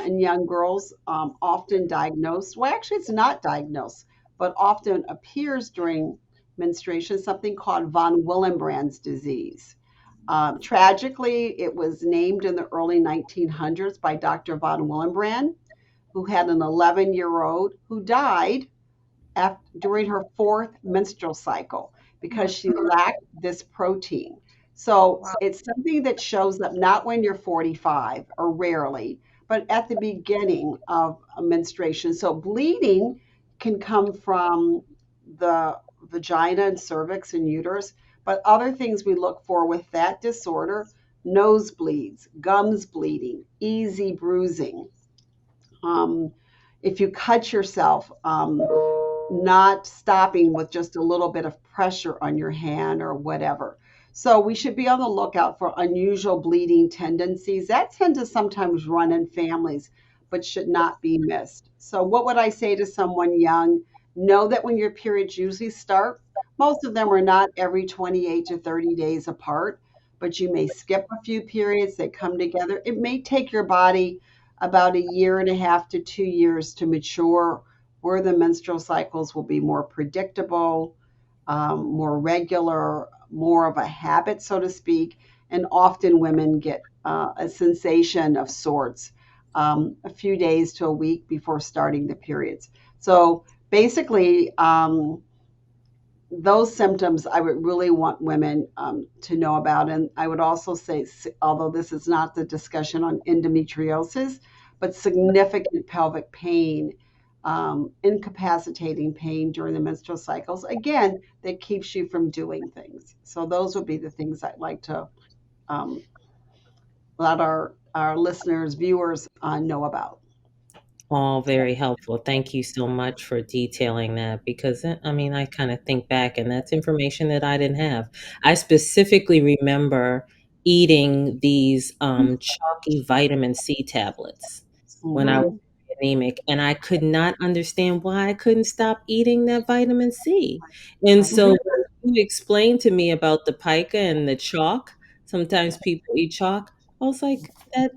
in young girls, often diagnosed. Well, actually, it's not diagnosed, but often appears during menstruation, something called von Willebrand's disease. Tragically, it was named in the early 1900s by Dr. von Willebrand, who had an 11-year-old who died during her fourth menstrual cycle because she lacked this protein. So Wow. it's something that shows up not when you're 45 or rarely, but at the beginning of a menstruation. So bleeding can come from the vagina and cervix and uterus, but other things we look for with that disorder: nosebleeds, gums bleeding, easy bruising. Um, if you cut yourself, not stopping with just a little bit of pressure on your hand or whatever. So we should be on the lookout for unusual bleeding tendencies that tend to sometimes run in families, but should not be missed. So what would I say to someone young? Know that when your periods usually start, most of them are not every 28 to 30 days apart, but you may skip a few periods, they come together. It may take your body about a year and a half to 2 years to mature, where the menstrual cycles will be more predictable, more regular, more of a habit, so to speak. And often women get a sensation of sorts a few days to a week before starting the periods. So basically, those symptoms I would really want women to know about. And I would also say, although this is not the discussion on endometriosis, but significant pelvic pain, incapacitating pain during the menstrual cycles, again, that keeps you from doing things. So those would be the things I'd like to um, let our listeners, viewers know about. All very helpful. Thank you so much for detailing that because I mean, I kind of think back and that's information that I didn't have. I specifically remember eating these chalky vitamin C tablets when I was Mhm. anemic, and I could not understand why I couldn't stop eating that vitamin C. And Right. so when you explained to me about the pica and the chalk, sometimes people eat chalk. I was like,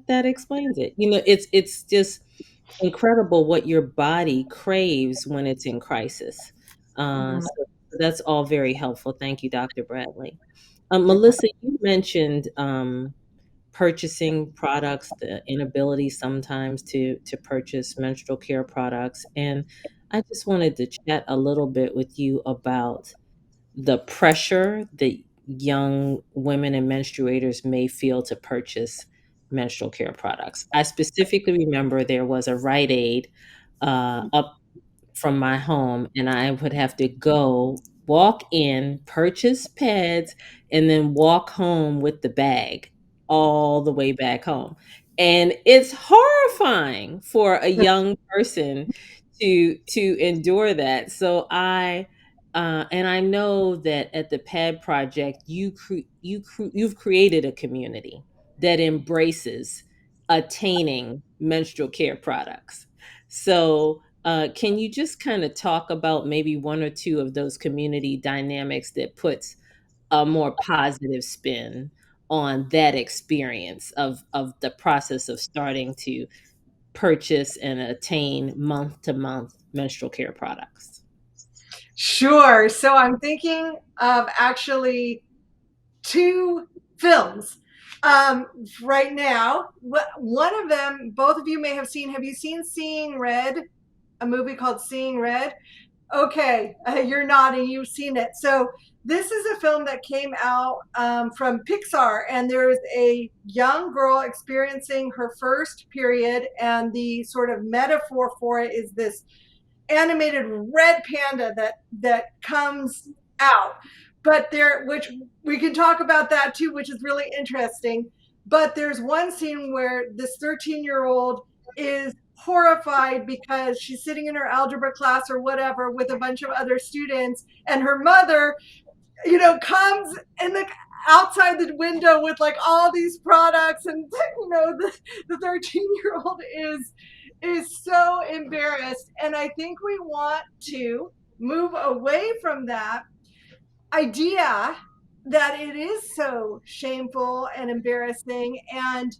that explains it. It's just incredible what your body craves when it's in crisis. Mhm. So that's all very helpful. Thank you, Dr. Bradley. You're quite- Melissa, you mentioned purchasing products, the inability sometimes to purchase menstrual care products, and I just wanted to chat a little bit with you about the pressure that young women and menstruators may feel to purchase menstrual care products. I specifically remember there was a Rite Aid up from my home, and I would have to go walk in, purchase pads, and then walk home with the bag all the way back home. And it's horrifying for a young person to endure that. So I know that at the Pad Project, you've created a community that embraces attaining menstrual care products. So can you just kind of talk about maybe one or two of those community dynamics that puts a more positive spin on that experience of the process of starting to purchase and attain month to month menstrual care products? Sure. So I'm thinking of actually two films right now. One of them, both of you may have seen. Have you seen Seeing Red? A movie called Seeing Red? Okay, you're nodding. You've seen it. So this is a film that came out from Pixar, and there's a young girl experiencing her first period, and the sort of metaphor for it is this animated red panda that comes out. But there, which we can talk about that too, which is really interesting. But there's one scene where this 13-year-old is horrified because she's sitting in her algebra class or whatever with a bunch of other students, and her mother, comes in the outside the window with like all these products, and the 13-year-old is so embarrassed. And I think we want to move away from that idea that it is so shameful and embarrassing. And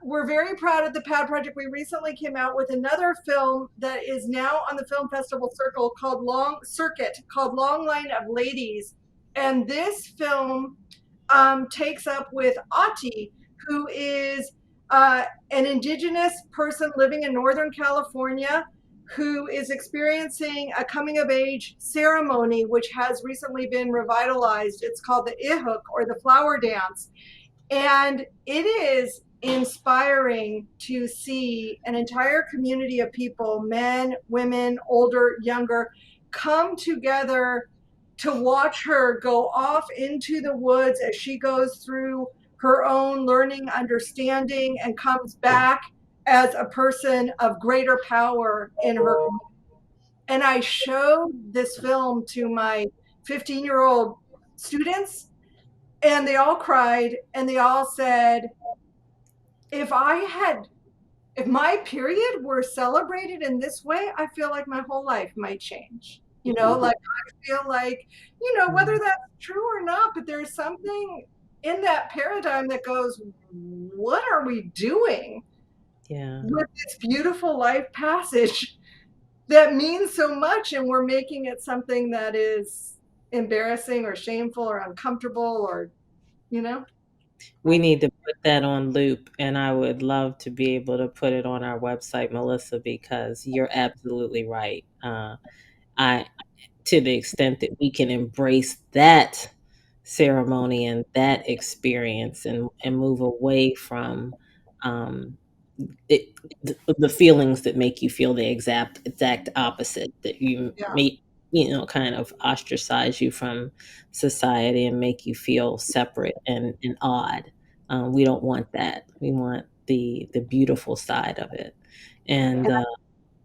we're very proud of the PAD project. We recently came out with another film that is now on the film festival circuit called Long Line of Ladies. And this film takes up with Ati, who is an indigenous person living in Northern California, who is experiencing a coming of age ceremony, which has recently been revitalized. It's called the Ihuk, or the flower dance. And it is inspiring to see an entire community of people, men, women, older, younger, come together to watch her go off into the woods as she goes through her own learning, understanding, and comes back as a person of greater power in her community. And I showed this film to my 15-year-old students, and they all cried, and they all said, if my period were celebrated in this way, I feel like my whole life might change. Like I feel like, whether that's true or not, but there's something in that paradigm that goes, what are we doing Yeah. with this beautiful life passage that means so much, and we're making it something that is embarrassing or shameful or uncomfortable, or, you know? We need to put that on loop, and I would love to be able to put it on our website, Melissa, because you're absolutely right. I, to the extent that we can embrace that ceremony and that experience, and move away from um, it, the feelings that make you feel the exact opposite, that you Yeah. may, kind of ostracize you from society and make you feel separate and odd. We don't want that. We want the beautiful side of it. And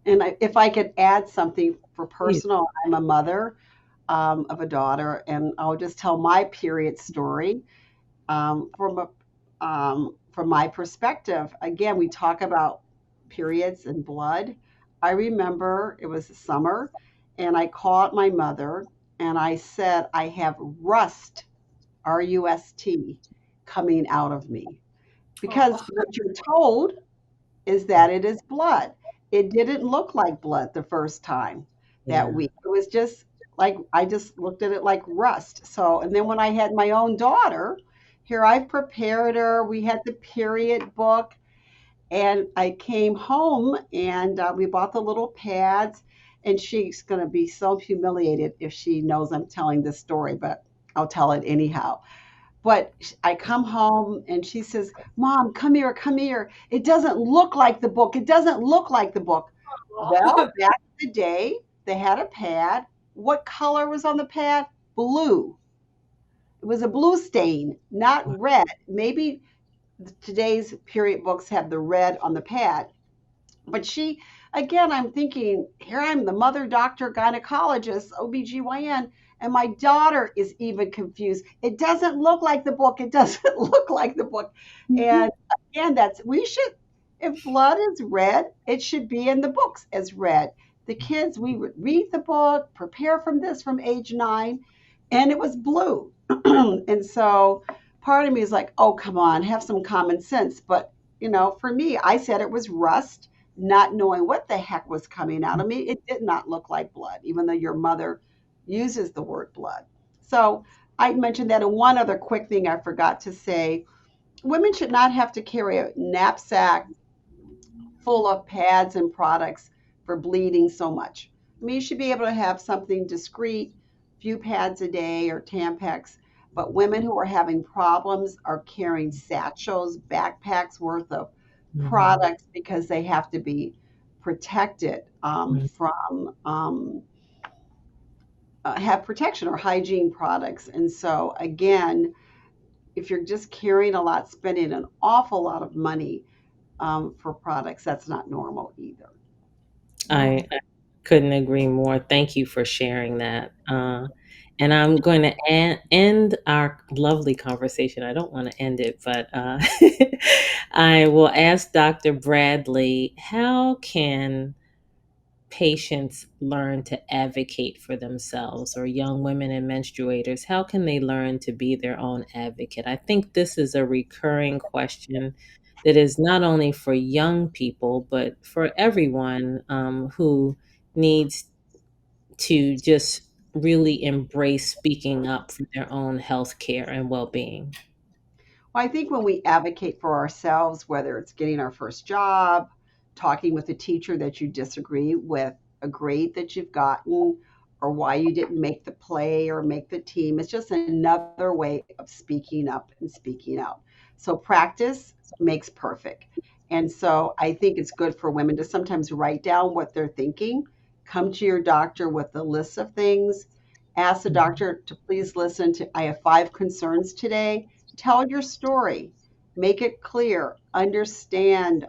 And, if I could add something for please. personal, I'm a mother of a daughter, and I'll just tell my period story from my perspective. Again, we talk about periods and blood. I remember it was summer, and I called my mother and I said, I have rust, RUST, coming out of me. Because Oh, what you're told is that it is blood. It didn't look like blood the first time that Yeah. week. It was just like I just looked at it like rust. So, and then when I had my own daughter, here I've prepared her. We had the period book, and I came home and we bought the little pads. And she's going to be so humiliated if she knows I'm telling this story, but I'll tell it anyhow. But I come home and she says, Mom, come here, come here. It doesn't look like the book. It doesn't look like the book. Well, back in the day, they had a pad. What color was on the pad? Blue. It was a blue stain, not red. Maybe today's period books have the red on the pad. But she, again, I'm thinking, here I'm the mother, doctor, gynecologist, OBGYN, and my daughter is even confused. It doesn't look like the book. It doesn't look like the book. And again, we should, if blood is red, it should be in the books as red. The kids, we would read the book, prepare from this from age 9, and it was blue. And so part of me is like, oh, come on, have some common sense. But, for me, I said it was rust, not knowing what the heck was coming out of me. It did not look like blood, even though your mother uses the word blood. So I mentioned that. And one other quick thing I forgot to say, women should not have to carry a knapsack full of pads and products for bleeding so much. I mean, you should be able to have something discreet, few pads a day or Tampax. But women who are having problems are carrying satchels, backpacks worth of Mhm. products because they have to be protected from have protection or hygiene products. And so, again, if you're just carrying a lot, spending an awful lot of money for products, that's not normal either. I couldn't agree more. Thank you for sharing that. And I'm going to end our lovely conversation. I don't want to end it, but I will ask Dr. Bradley, how can patients learn to advocate for themselves, or young women and menstruators, how can they learn to be their own advocate? I think this is a recurring question that is not only for young people, but for everyone who needs to just really embrace speaking up for their own health care and well being. Well, I think when we advocate for ourselves, whether it's getting our first job, talking with a teacher that you disagree with, a grade that you've gotten, or why you didn't make the play or make the team, it's just another way of speaking up and speaking out. So practice makes perfect. And so I think it's good for women to sometimes write down what they're thinking, come to your doctor with a list of things, ask the Mhm. doctor to please listen to, I have 5 concerns today. Tell your story, make it clear, understand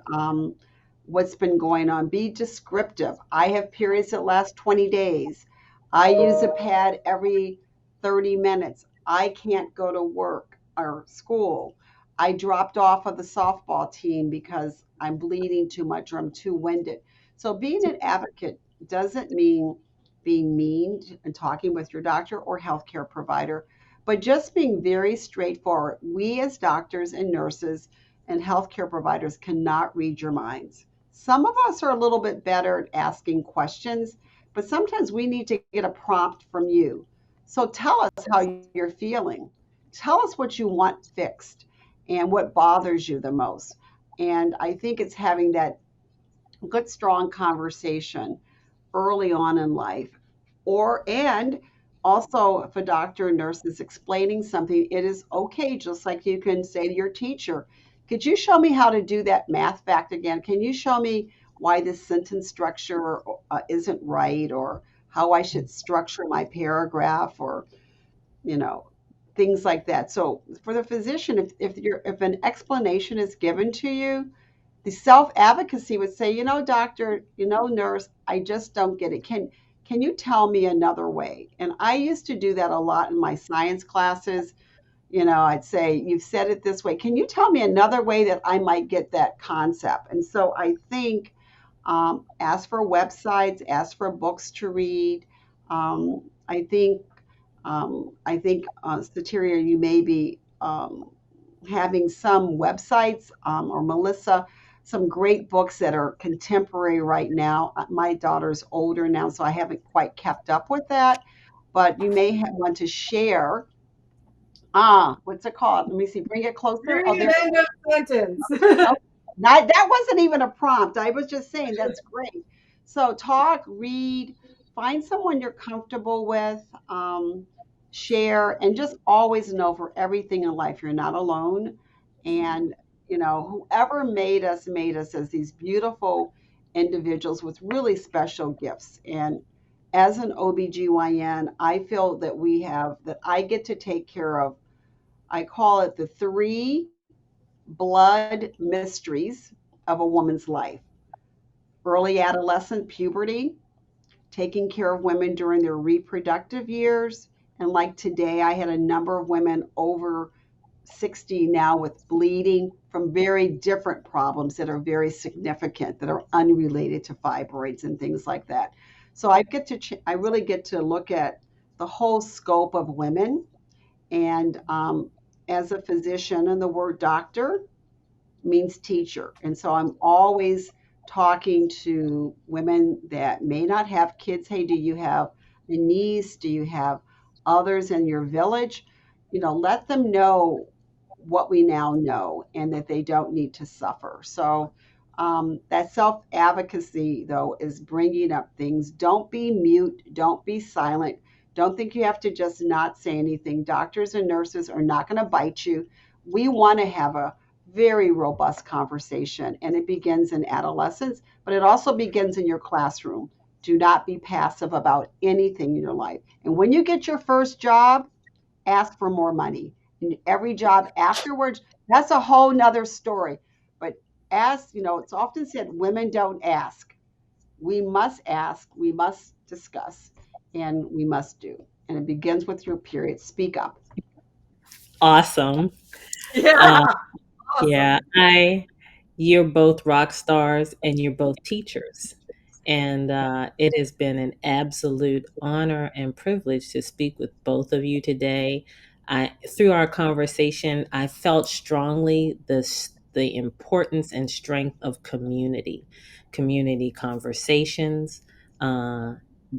what's been going on, be descriptive. I have periods that last 20 days. I use a pad every 30 minutes. I can't go to work or school. I dropped off of the softball team because I'm bleeding too much or I'm too winded. So being an advocate doesn't mean being mean and talking with your doctor or healthcare provider, but just being very straightforward. We, as doctors and nurses and healthcare providers, cannot read your minds. Some of us are a little bit better at asking questions, but sometimes we need to get a prompt from you. So tell us how you're feeling. Tell us what you want fixed and what bothers you the most. And I think it's having that good, strong conversation early on in life. Or, and also, if a doctor or nurse is explaining something, it is okay, just like you can say to your teacher, could you show me how to do that math fact again? Can you show me why this sentence structure isn't right, or how I should structure my paragraph, or, you know, things like that. So for the physician, if an explanation is given to you, the self advocacy would say, doctor, nurse, I just don't get it. Can you tell me another way? And I used to do that a lot in my science classes. I'd say, you've said it this way. Can you tell me another way that I might get that concept? And so I think, ask for websites, ask for books to read. I think, Sateria, you may be having some websites, or Melissa, some great books that are contemporary right now. My daughter's older now, so I haven't quite kept up with that. But you may want to share. What's it called? Let me see. Bring it closer. Oh, Period. there. End of sentence. Oh, that wasn't even a prompt. I was just saying that's great. So talk, read, find someone you're comfortable with, share, and just always know for everything in life you're not alone. And whoever made us as these beautiful individuals with really special gifts. And as an OBGYN, I feel that I get to take care of, I call it the three blood mysteries of a woman's life: early adolescent puberty, taking care of women during their reproductive years. And like today, I had a number of women over 60 now with bleeding from very different problems that are very significant, that are unrelated to fibroids and things like that. So I really get to look at the whole scope of women. And as a physician, and the word doctor means teacher. And so I'm always talking to women that may not have kids. Hey, do you have a niece? Do you have others in your village? Let them know what we now know and that they don't need to suffer. So That self advocacy, though, is bringing up things. Don't be mute. Don't be silent. Don't think you have to just not say anything. Doctors and nurses are not going to bite you. We want to have a very robust conversation, and it begins in adolescence, but it also begins in your classroom. Do not be passive about anything in your life. And when you get your first job, ask for more money. And every job afterwards, that's a whole nother story. But as you know, it's often said women don't ask. We must ask, we must discuss, and we must do. And it begins with your period. Speak up. Awesome. Yeah, Uh, yeah, awesome. you're both rock stars and you're both teachers. And it has been an absolute honor and privilege to speak with both of you today. Through our conversation, I felt strongly the importance and strength of community conversations, uh,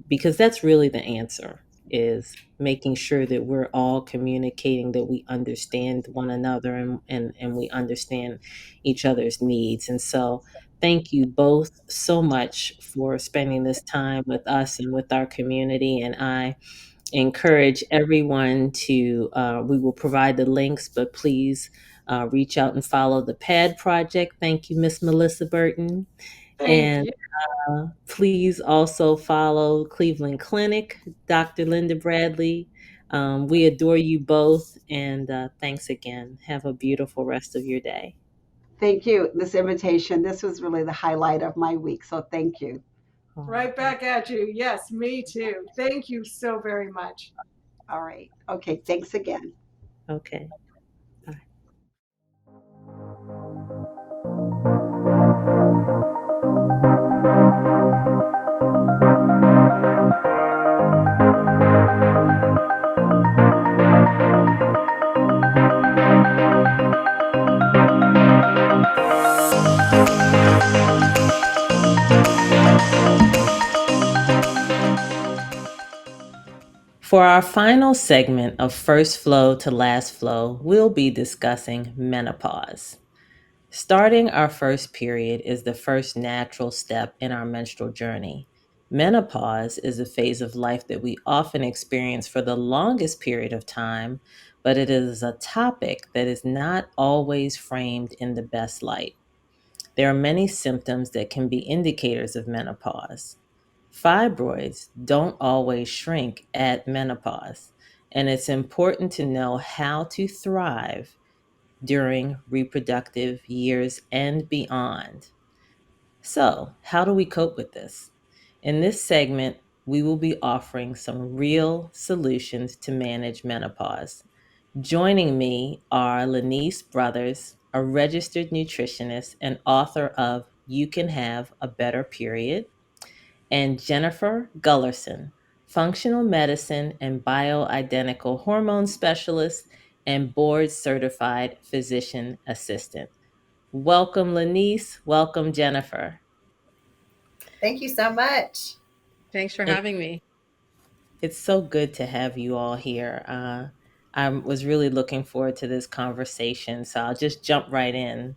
because that's really the answer, is making sure that we're all communicating, that we understand one another, and we understand each other's needs. And so thank you both so much for spending this time with us and with our community. And I encourage everyone to, we will provide the links, but please reach out and follow the PAD project. Thank you, Miss Melissa Burton. Thank And you. please also follow Cleveland Clinic, Dr. Linda Bradley. We adore you both, and thanks again. Have a beautiful rest of your day. Thank you. This invitation, this was really the highlight of my week. So thank you. Oh, Right back at you. Yes, me too. Thank you so very much. All right. Okay. Thanks again. okay. Bye. For our final segment of First Flow to Last Flow, we'll be discussing menopause. Starting our first period is the first natural step in our menstrual journey. Menopause is a phase of life that we often experience for the longest period of time, but it is a topic that is not always framed in the best light. There are many symptoms that can be indicators of menopause. Fibroids don't always shrink at menopause, and it's important to know how to thrive during reproductive years and beyond. So, how do we cope with this? In this segment, we will be offering some real solutions to manage menopause. Joining me are Lanice Brothers, a registered nutritionist and author of You Can Have a Better Period, and Jennifer Gularson, functional medicine and bioidentical hormone specialist and board certified physician assistant. Welcome, Lanice. Welcome, Jennifer. Thank you so much. Thanks for It, having me. it's so good to have you all here. I was really looking forward to this conversation, so I'll just jump right in.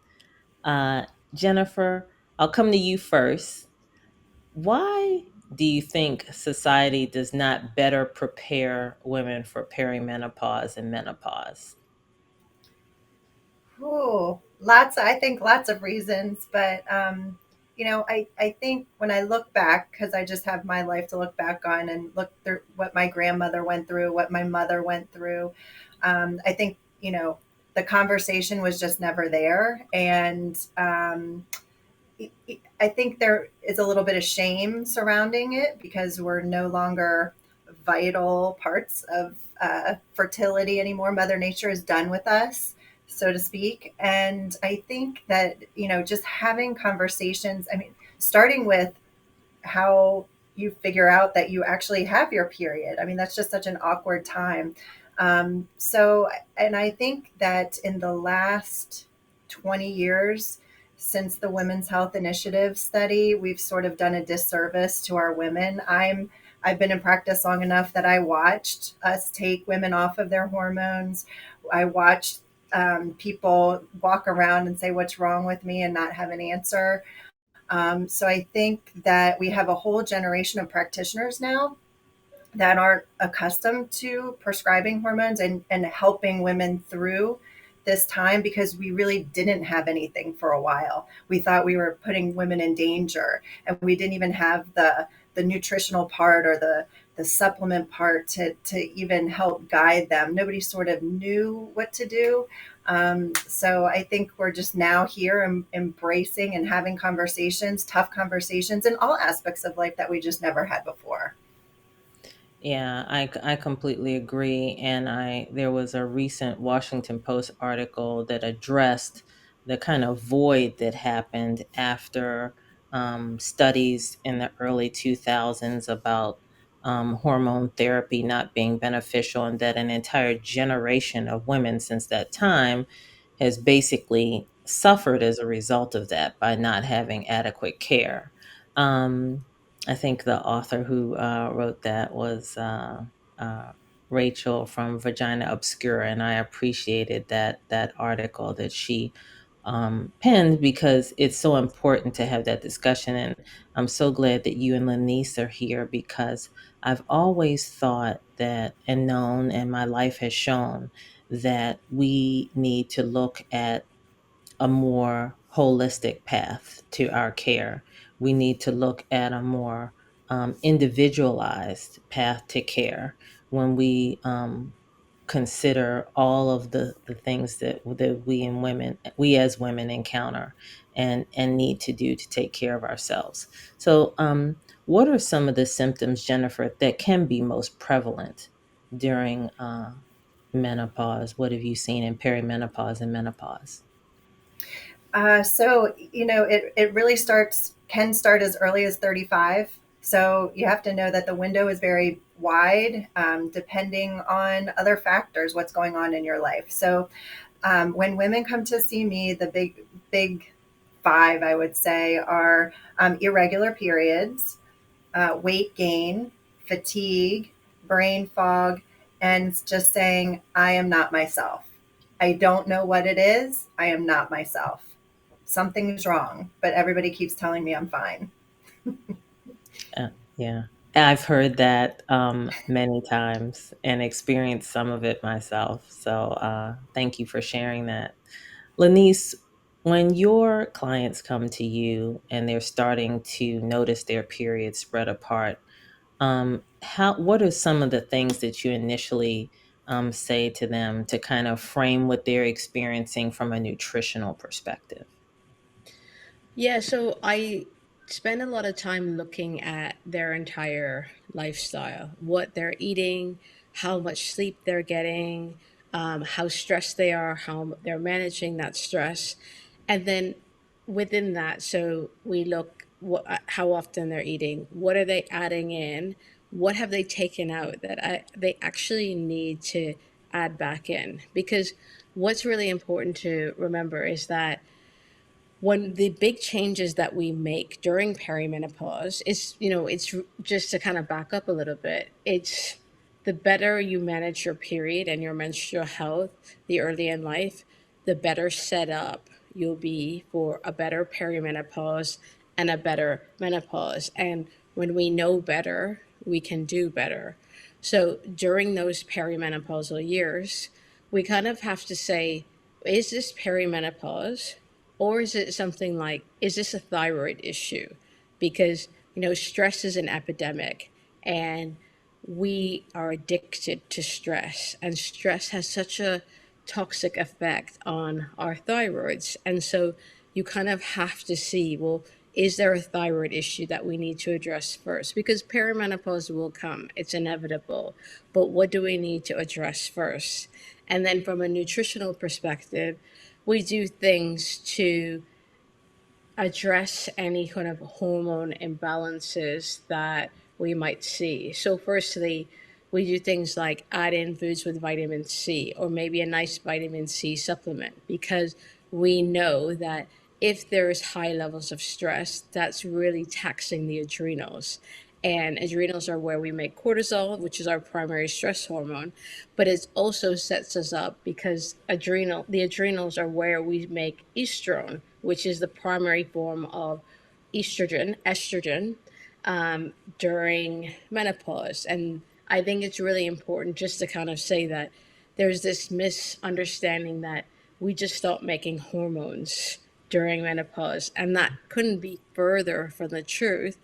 Uh, Jennifer, I'll come to you first. Why do you think society does not better prepare women for perimenopause and menopause? Ooh, I think lots of reasons, but I think when I look back, because I just have my life to look back on and look through what my grandmother went through, what my mother went through, I think, the conversation was just never there. And I think there is a little bit of shame surrounding it because we're no longer vital parts of fertility anymore. Mother Nature is done with us, so to speak. And I think that, just having conversations, I mean, starting with how you figure out that you actually have your period. I mean, that's just such an awkward time. And I think that in the last 20 years, since the Women's Health Initiative study, we've sort of done a disservice to our women. I've been in practice long enough that I watched us take women off of their hormones. I watched people walk around and say, "What's wrong with me?" and not have an answer. So I think that we have a whole generation of practitioners now that aren't accustomed to prescribing hormones and helping women through this time, because we really didn't have anything for a while. We thought we were putting women in danger, and we didn't even have the nutritional part or the supplement part to even help guide them. Nobody sort of knew what to do. So I think we're just now here embracing and having conversations, tough conversations in all aspects of life that we just never had before. Yeah, I completely agree. And there was a recent Washington Post article that addressed the kind of void that happened after studies in the early 2000s about hormone therapy not being beneficial, and that an entire generation of women since that time has basically suffered as a result of that by not having adequate care. Um, I think the author who wrote that was uh, Rachel from Vagina Obscura, and I appreciated that article that she penned, because it's so important to have that discussion. And I'm so glad that you and Lanice are here, because I've always thought that and known, and my life has shown that we need to look at a more holistic path to our care. We need to look at a more individualized path to care when we consider all of the things that we as women encounter and need to do to take care of ourselves. So, what are some of the symptoms, Jennifer, that can be most prevalent during menopause? What have you seen in perimenopause and menopause? So, it really can start as early as 35. So you have to know that the window is very wide, depending on other factors, what's going on in your life. So when women come to see me, the big five, I would say, are irregular periods, weight gain, fatigue, brain fog, and just saying, I am not myself. I don't know what it is. I am not myself. Something's wrong, but everybody keeps telling me I'm fine. Yeah. I've heard that many times and experienced some of it myself. So thank you for sharing that. Lanice, when your clients come to you and they're starting to notice their periods spread apart, what are some of the things that you initially say to them to kind of frame what they're experiencing from a nutritional perspective? Yeah, so I spend a lot of time looking at their entire lifestyle, what they're eating, how much sleep they're getting, how stressed they are, how they're managing that stress. And then within that, so we look how often they're eating, what are they adding in, what have they taken out that they actually need to add back in. Because what's really important to remember is that one the big changes that we make during perimenopause is, it's just to kind of back up a little bit. It's the better you manage your period and your menstrual health the early in life, the better set up you'll be for a better perimenopause and a better menopause. And when we know better, we can do better. So during those perimenopausal years, we kind of have to say, is this perimenopause? Or is it something like, is this a thyroid issue? Because, stress is an epidemic and we are addicted to stress, and stress has such a toxic effect on our thyroids. And so you kind of have to see, well, is there a thyroid issue that we need to address first? Because perimenopause will come, it's inevitable. But what do we need to address first? And then from a nutritional perspective, we do things to address any kind of hormone imbalances that we might see. So, firstly, we do things like add in foods with vitamin C or maybe a nice vitamin C supplement, because we know that if there is high levels of stress, that's really taxing the adrenals. and adrenals are where we make cortisol, which is our primary stress hormone. But it also sets us up because the adrenals are where we make estrone, which is the primary form of estrogen, during menopause. And I think it's really important just to kind of say that there's this misunderstanding that we just stop making hormones during menopause, and that couldn't be further from the truth.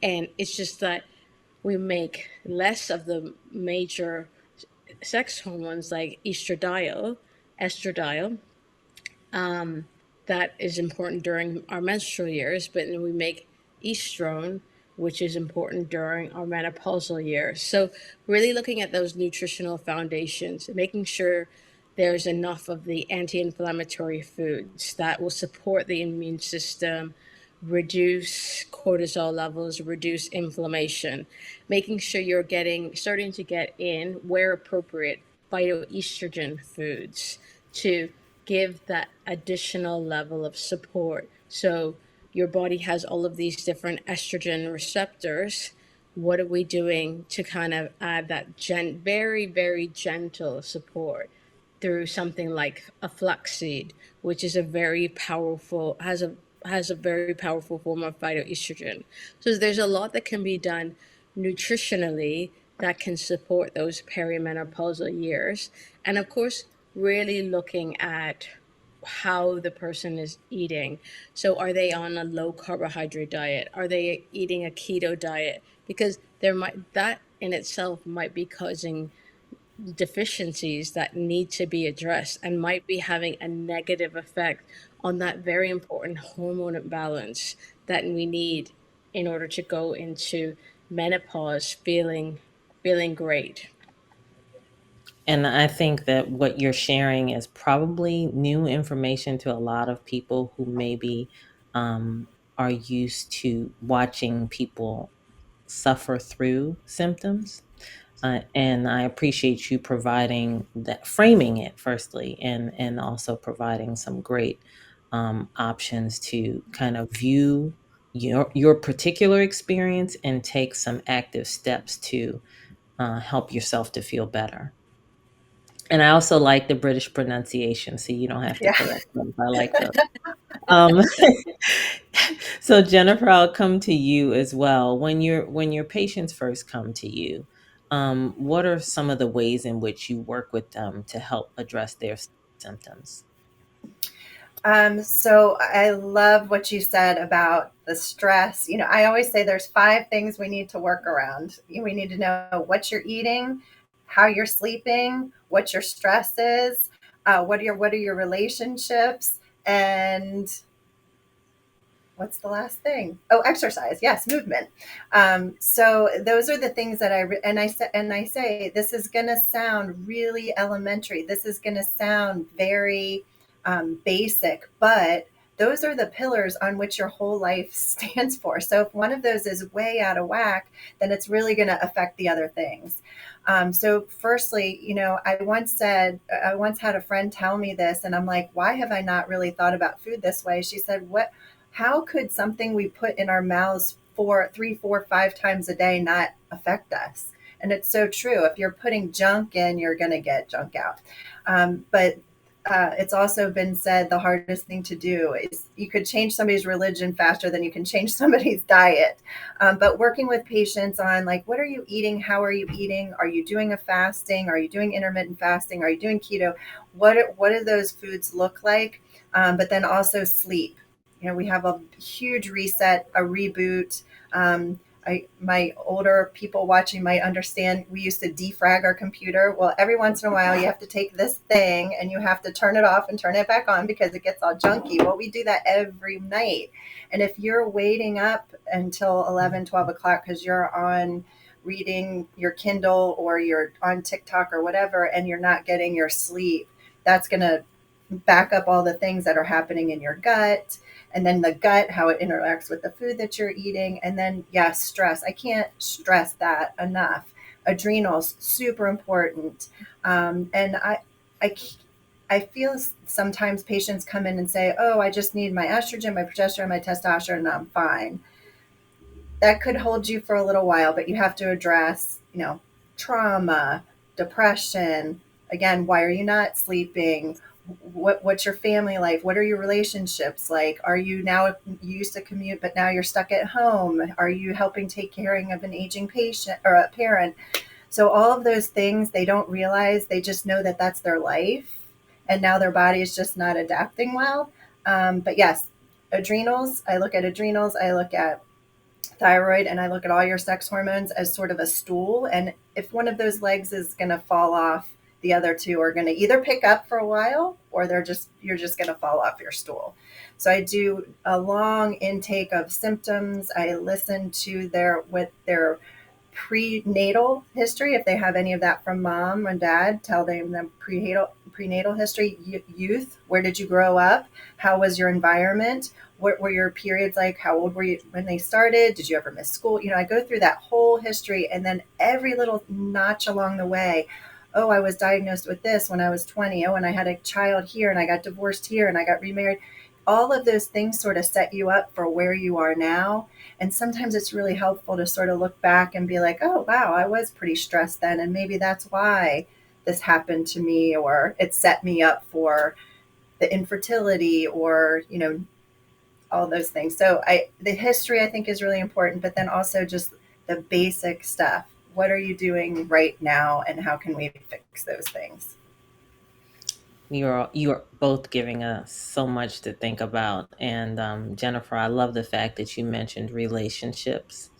And it's just that we make less of the major sex hormones like estradiol, that is important during our menstrual years, but then we make estrone, which is important during our menopausal years. So, really looking at those nutritional foundations, making sure there's enough of the anti inflammatory foods that will support the immune system, reduce cortisol levels, reduce inflammation, making sure you're starting to get in, where appropriate, phytoestrogen foods to give that additional level of support. So your body has all of these different estrogen receptors. What are we doing to kind of add that very, very gentle support through something like a flaxseed, which is a very powerful, has a very powerful form of phytoestrogen. So there's a lot that can be done nutritionally that can support those perimenopausal years. And of course, really looking at how the person is eating. So are they on a low carbohydrate diet? Are they eating a keto diet? Because that in itself might be causing deficiencies that need to be addressed and might be having a negative effect on that very important hormone balance that we need in order to go into menopause feeling great. And I think that what you're sharing is probably new information to a lot of people who maybe um, are used to watching people suffer through symptoms. And I appreciate you providing that, framing it firstly, and also providing some great options to kind of view your particular experience and take some active steps to help yourself to feel better. And I also like the British pronunciation, so you don't have to Yeah. correct them. I like those. Um, so Jennifer, I'll come to you as well. When your patients first come to you, what are some of the ways in which you work with them to help address their symptoms? So I love what you said about the stress. I always say there's 5 things we need to work around. We need to know what you're eating, how you're sleeping, what your stress is, what are your relationships, and what's the last thing? Oh, exercise. Yes, movement. So those are the things that I say this is going to sound really elementary. This is going to sound very basic, but those are the pillars on which your whole life stands for. So if one of those is way out of whack, then it's really going to affect the other things. So firstly, I once had a friend tell me this, and I'm like, why have I not really thought about food this way? She said, how could something we put in our mouths 3, 4, 5 times a day not affect us? And it's so true. If you're putting junk in, you're going to get junk out. But it's also been said the hardest thing to do is you could change somebody's religion faster than you can change somebody's diet. But working with patients on, like, what are you eating? How are you eating? Are you doing a fasting? Are you doing intermittent fasting? Are you doing keto? What do those foods look like? But then also sleep. We have a huge reset, a reboot. My older people watching might understand we used to defrag our computer. Well, every once in a while, you have to take this thing and you have to turn it off and turn it back on because it gets all junky. Well, we do that every night. And if you're waiting up until 11, 12 o'clock because you're on reading your Kindle or you're on TikTok or whatever, and you're not getting your sleep, that's going to back up all the things that are happening in your gut, and then the gut, how it interacts with the food that you're eating. And then, yes, stress. I can't stress that enough. Adrenals, super important. And I, I feel sometimes patients come in and say, oh, I just need my estrogen, my progesterone, my testosterone, and I'm fine. that could hold you for a little while, but you have to address, trauma, depression. Again, why are you not sleeping? What's your family life? What are your relationships like? Are you now, you used to commute, but now you're stuck at home? Are you helping take caring of an aging patient or a parent? So all of those things they don't realize. They just know that that's their life, and now their body is just not adapting well. But yes, adrenals. I look at adrenals. I look at thyroid, and I look at all your sex hormones as sort of a stool. And if one of those legs is going to fall off, the other two are going to either pick up for a while, or you're just going to fall off your stool. So I do a long intake of symptoms. I listen to their prenatal history, if they have any of that from mom and dad. Tell them the prenatal history. Youth, where did you grow up? How was your environment? What were your periods like? How old were you when they started? Did you ever miss school? I go through that whole history, and then every little notch along the way. Oh, I was diagnosed with this when I was 20. Oh, and I had a child here, and I got divorced here, and I got remarried. All of those things sort of set you up for where you are now. And sometimes it's really helpful to sort of look back and be like, oh, wow, I was pretty stressed then. And maybe that's why this happened to me, or it set me up for the infertility, or, all those things. So the history I think is really important, but then also just the basic stuff. What are you doing right now, and how can we fix those things? You're both giving us so much to think about. And Jennifer, I love the fact that you mentioned relationships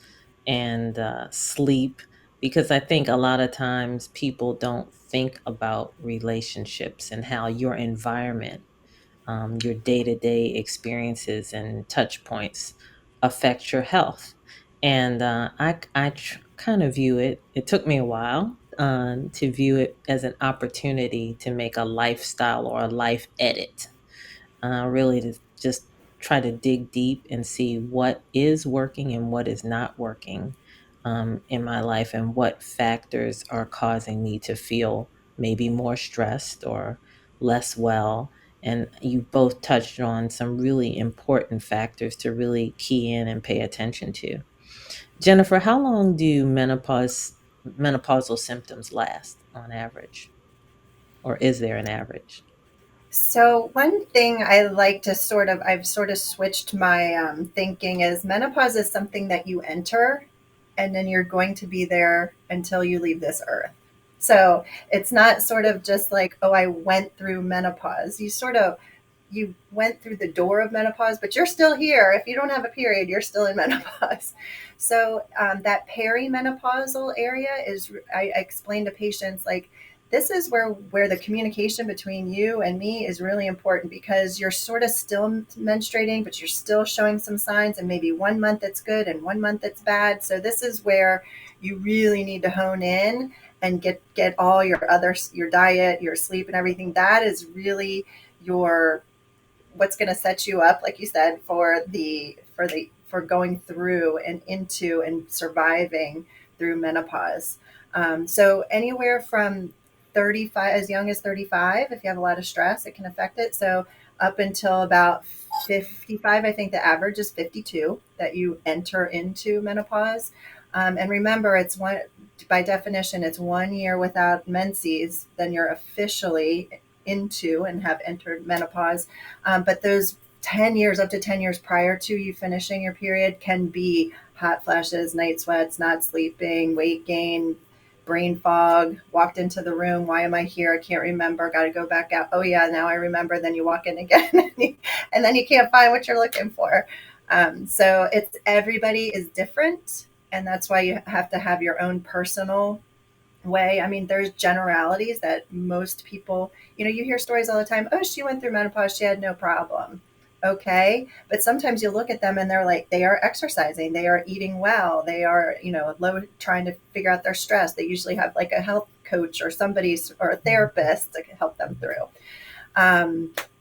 and sleep, because I think a lot of times people don't think about relationships and how your environment, your day to day experiences and touch points affect your health. And kind of view it, it took me a while to view it as an opportunity to make a lifestyle or a life edit, really to just try to dig deep and see what is working and what is not working in my life, and what factors are causing me to feel maybe more stressed or less well. And you both touched on some really important factors to really key in and pay attention to. Jennifer, how long do menopausal symptoms last on average? Or is there an average? So one thing I like to I've sort of switched my thinking is menopause is something that you enter, and then you're going to be there until you leave this earth. So it's not sort of just like, oh, I went through menopause. You went through the door of menopause, but you're still here. If you don't have a period, you're still in menopause. So that perimenopausal area is, I explain to patients, like, this is where the communication between you and me is really important, because you're sort of still menstruating, but you're still showing some signs, and maybe 1 month it's good and 1 month it's bad. So this is where you really need to hone in and get all your diet, your sleep, and everything. That is really your what's going to set you up, like you said, for going through and into and surviving through menopause. So anywhere from 35, as young as 35, if you have a lot of stress, it can affect it. So up until about 55, I think the average is 52 that you enter into menopause. And remember, by definition, it's 1 year without menses, then you're officially into and have entered menopause. But those 10 years, up to 10 years prior to you finishing your period, can be hot flashes, night sweats, not sleeping, weight gain, brain fog, walked into the room. Why am I here? I can't remember. Got to go back out. Oh, yeah, now I remember. Then you walk in again and then you can't find what you're looking for. So everybody is different. And that's why you have to have your own personal way. I mean, there's generalities that most people, you hear stories all the time. Oh, she went through menopause. She had no problem. Okay. But sometimes you look at them and they're like, they are exercising, they are eating well, they are, trying to figure out their stress. They usually have like a health coach or or a therapist to help them through.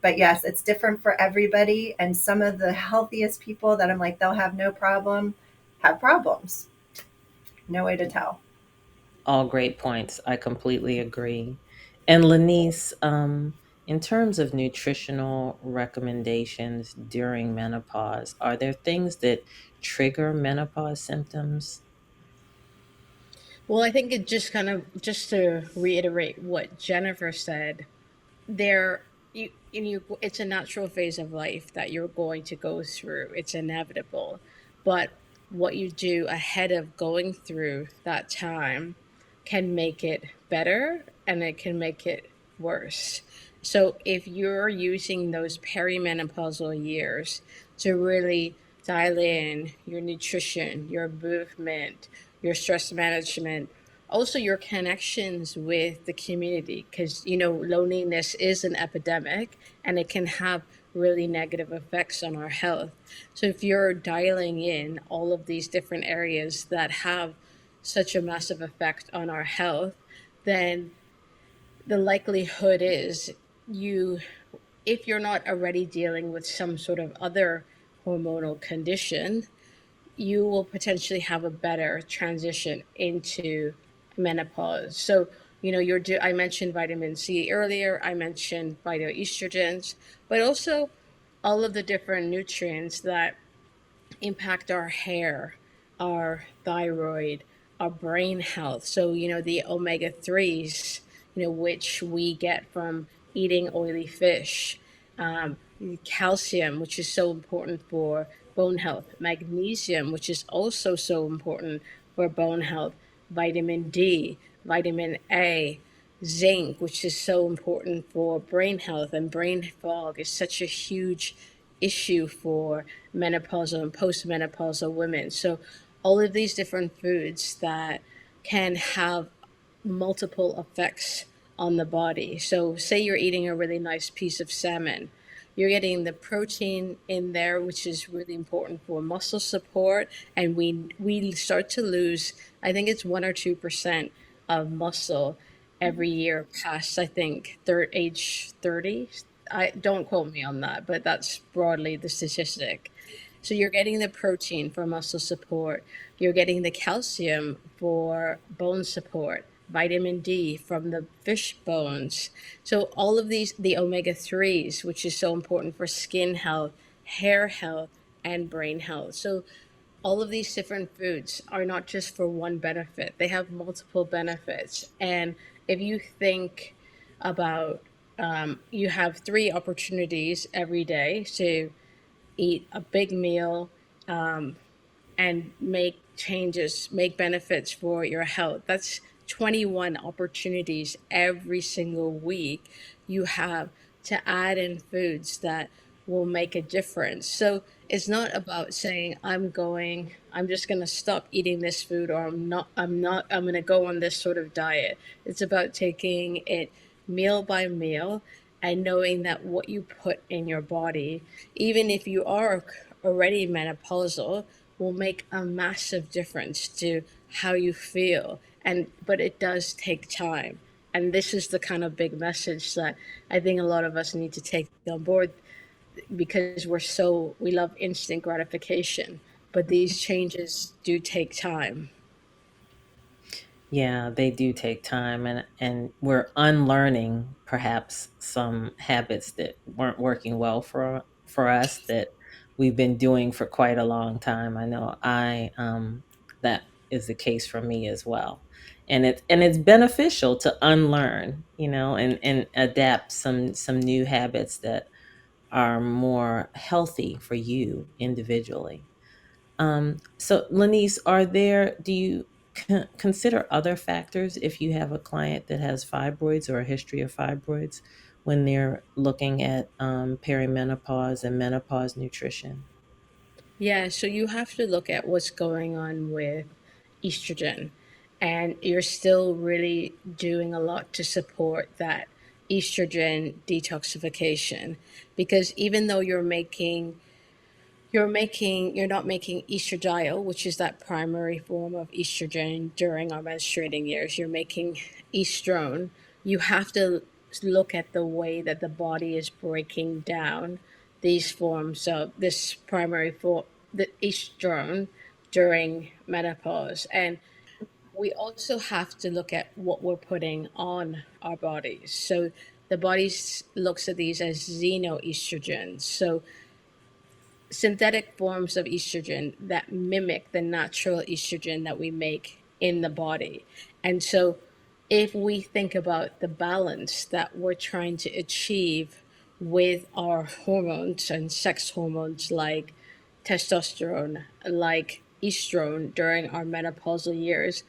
But yes, it's different for everybody. And some of the healthiest people that I'm like, they'll have no problem, have problems. No way to tell. All great points. I completely agree. And Lanice, In terms of nutritional recommendations during menopause, are there things that trigger menopause symptoms? Well, I think it just kind of, just to reiterate what Jennifer said, there you it's a natural phase of life that you're going to go through. It's inevitable. But what you do ahead of going through that time can make it better, and it can make it worse. So if you're using those perimenopausal years to really dial in your nutrition, your movement, your stress management, also your connections with the community, because loneliness is an epidemic, and it can have really negative effects on our health. So if you're dialing in all of these different areas that have such a massive effect on our health, then the likelihood is, you if you're not already dealing with some sort of other hormonal condition, you will potentially have a better transition into menopause. So, I mentioned vitamin C earlier, I mentioned phytoestrogens, but also all of the different nutrients that impact our hair, our thyroid, our brain health. So, the omega 3s, which we get from eating oily fish, um, calcium, which is so important for bone health, magnesium, which is also so important for bone health, vitamin D, vitamin A, zinc, which is so important for brain health, and brain fog is such a huge issue for menopausal and postmenopausal women. So, all of these different foods that can have multiple effects on the body. So, say you're eating a really nice piece of salmon, you're getting the protein in there, which is really important for muscle support, and we start to lose, I think it's 1 or 2% of muscle every year past, I think, age 30. I don't quote me on that, but that's broadly the statistic. So you're getting the protein for muscle support, you're getting the calcium for bone support, vitamin D from the fish bones. So all of these, the omega 3s, which is so important for skin health, hair health, and brain health. So all of these different foods are not just for one benefit, they have multiple benefits. And if you think about, you have 3 opportunities every day to eat a big meal, and make changes, make benefits for your health. That's 21 opportunities every single week you have to add in foods that will make a difference. So it's not about saying, I'm just going to stop eating this food, or I'm going to go on this sort of diet. It's about taking it meal by meal, and knowing that what you put in your body, even if you are already menopausal, will make a massive difference to how you feel. But it does take time. And this is the kind of big message that I think a lot of us need to take on board, because we love instant gratification, but these changes do take time. Yeah, they do take time, and we're unlearning perhaps some habits that weren't working well for us, that we've been doing for quite a long time. I know I that is the case for me as well. And it's beneficial to unlearn, and adapt some new habits that are more healthy for you individually. So, Lanice, do you consider other factors if you have a client that has fibroids or a history of fibroids when they're looking at perimenopause and menopause nutrition? Yeah, so you have to look at what's going on with estrogen, and you're still really doing a lot to support that estrogen detoxification, because even though you're not making estradiol, which is that primary form of estrogen during our menstruating years. You're making estrone. You have to look at the way that the body is breaking down these forms of this primary form, the estrone, during menopause. And we also have to look at what we're putting on our bodies. So the body looks at these as xenoestrogens. So synthetic forms of estrogen that mimic the natural estrogen that we make in the body. And so, if we think about the balance that we're trying to achieve with our hormones and sex hormones like testosterone, like estrone during our menopausal years,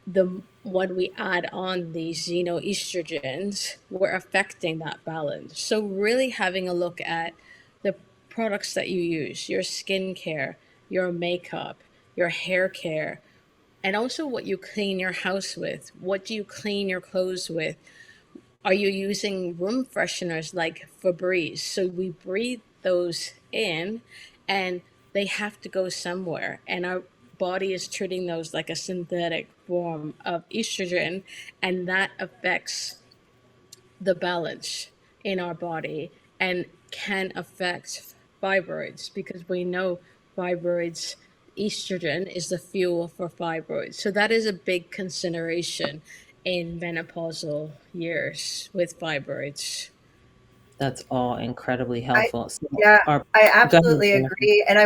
the when we add on these xenoestrogens, we're affecting that balance. So really having a look at the products that you use, your skincare, your makeup, your hair care, and also what you clean your house with. What do you clean your clothes with? Are you using room fresheners like Febreze? So we breathe those in and they have to go somewhere. And our body is treating those like a synthetic form of estrogen, and that affects the balance in our body and can affect fibroids because we know fibroids, estrogen is the fuel for fibroids. So that is a big consideration in menopausal years with fibroids. That's all incredibly I helpful. So, yeah, our I go ahead, absolutely Jennifer. agree. And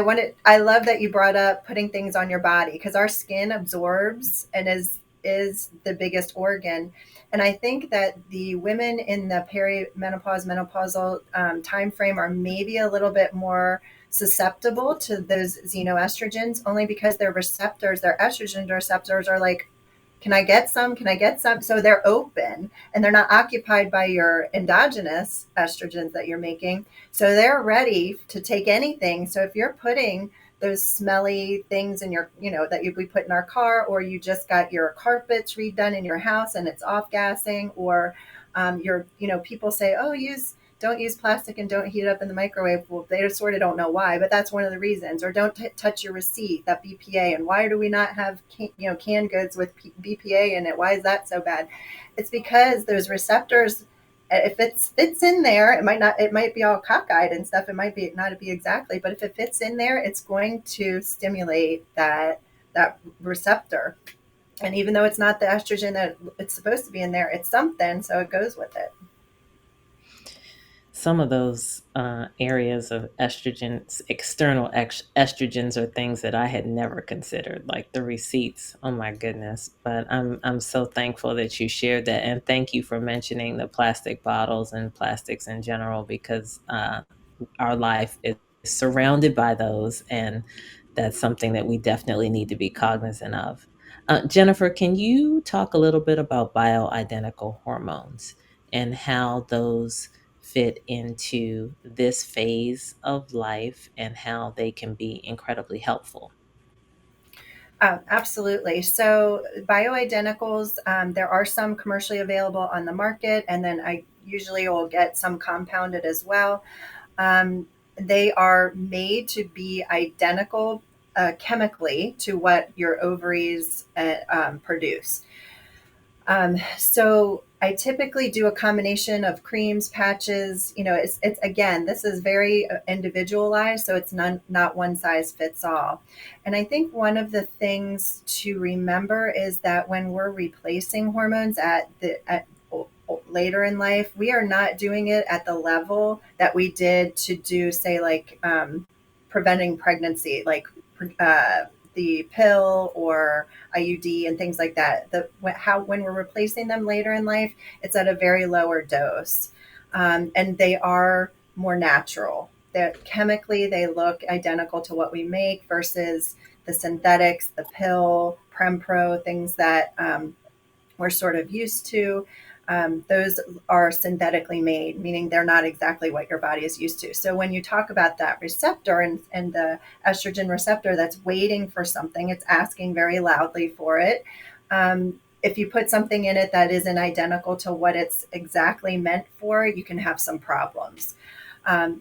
I love that you brought up putting things on your body because our skin absorbs and is the biggest organ. And I think that the women in the perimenopause, menopausal time frame are maybe a little bit more susceptible to those xenoestrogens only because their receptors, their estrogen receptors are like, can I get some? Can I get some? So they're open and they're not occupied by your endogenous estrogens that you're making. So they're ready to take anything. So if you're putting those smelly things in your, that we put in our car, or you just got your carpets redone in your house and it's off gassing, or people say, oh, don't use plastic and don't heat it up in the microwave. Well, they just sort of don't know why, but that's one of the reasons. Or don't touch your receipt, that BPA. And why do we not have canned goods with BPA in it? Why is that so bad? It's because those receptors, if it fits in there, it might be all cockeyed and stuff. It might be not be exactly, but if it fits in there, it's going to stimulate that receptor. And even though it's not the estrogen that it's supposed to be in there, it's something, so it goes with it. Some of those areas of estrogens, external estrogens, are things that I had never considered, like the receipts. Oh my goodness! But I'm so thankful that you shared that, and thank you for mentioning the plastic bottles and plastics in general, because our life is surrounded by those, and that's something that we definitely need to be cognizant of. Jennifer, can you talk a little bit about bioidentical hormones and how those fit into this phase of life and how they can be incredibly helpful? Absolutely. So bioidenticals, there are some commercially available on the market, and then I usually will get some compounded as well. They are made to be identical chemically to what your ovaries produce. So I typically do a combination of creams, patches. It's again, this is very individualized, so it's not one size fits all. And I think one of the things to remember is that when we're replacing hormones at later in life, we are not doing it at the level that we did to do, say, like preventing pregnancy, like uh, the pill or IUD and things like that. When we're replacing them later in life, it's at a very lower dose, and they are more natural. That chemically they look identical to what we make versus the synthetics, the pill, Prempro, things that we're sort of used to. Those are synthetically made, meaning they're not exactly what your body is used to. So when you talk about that receptor and the estrogen receptor that's waiting for something, it's asking very loudly for it. If you put something in it that isn't identical to what it's exactly meant for, you can have some problems.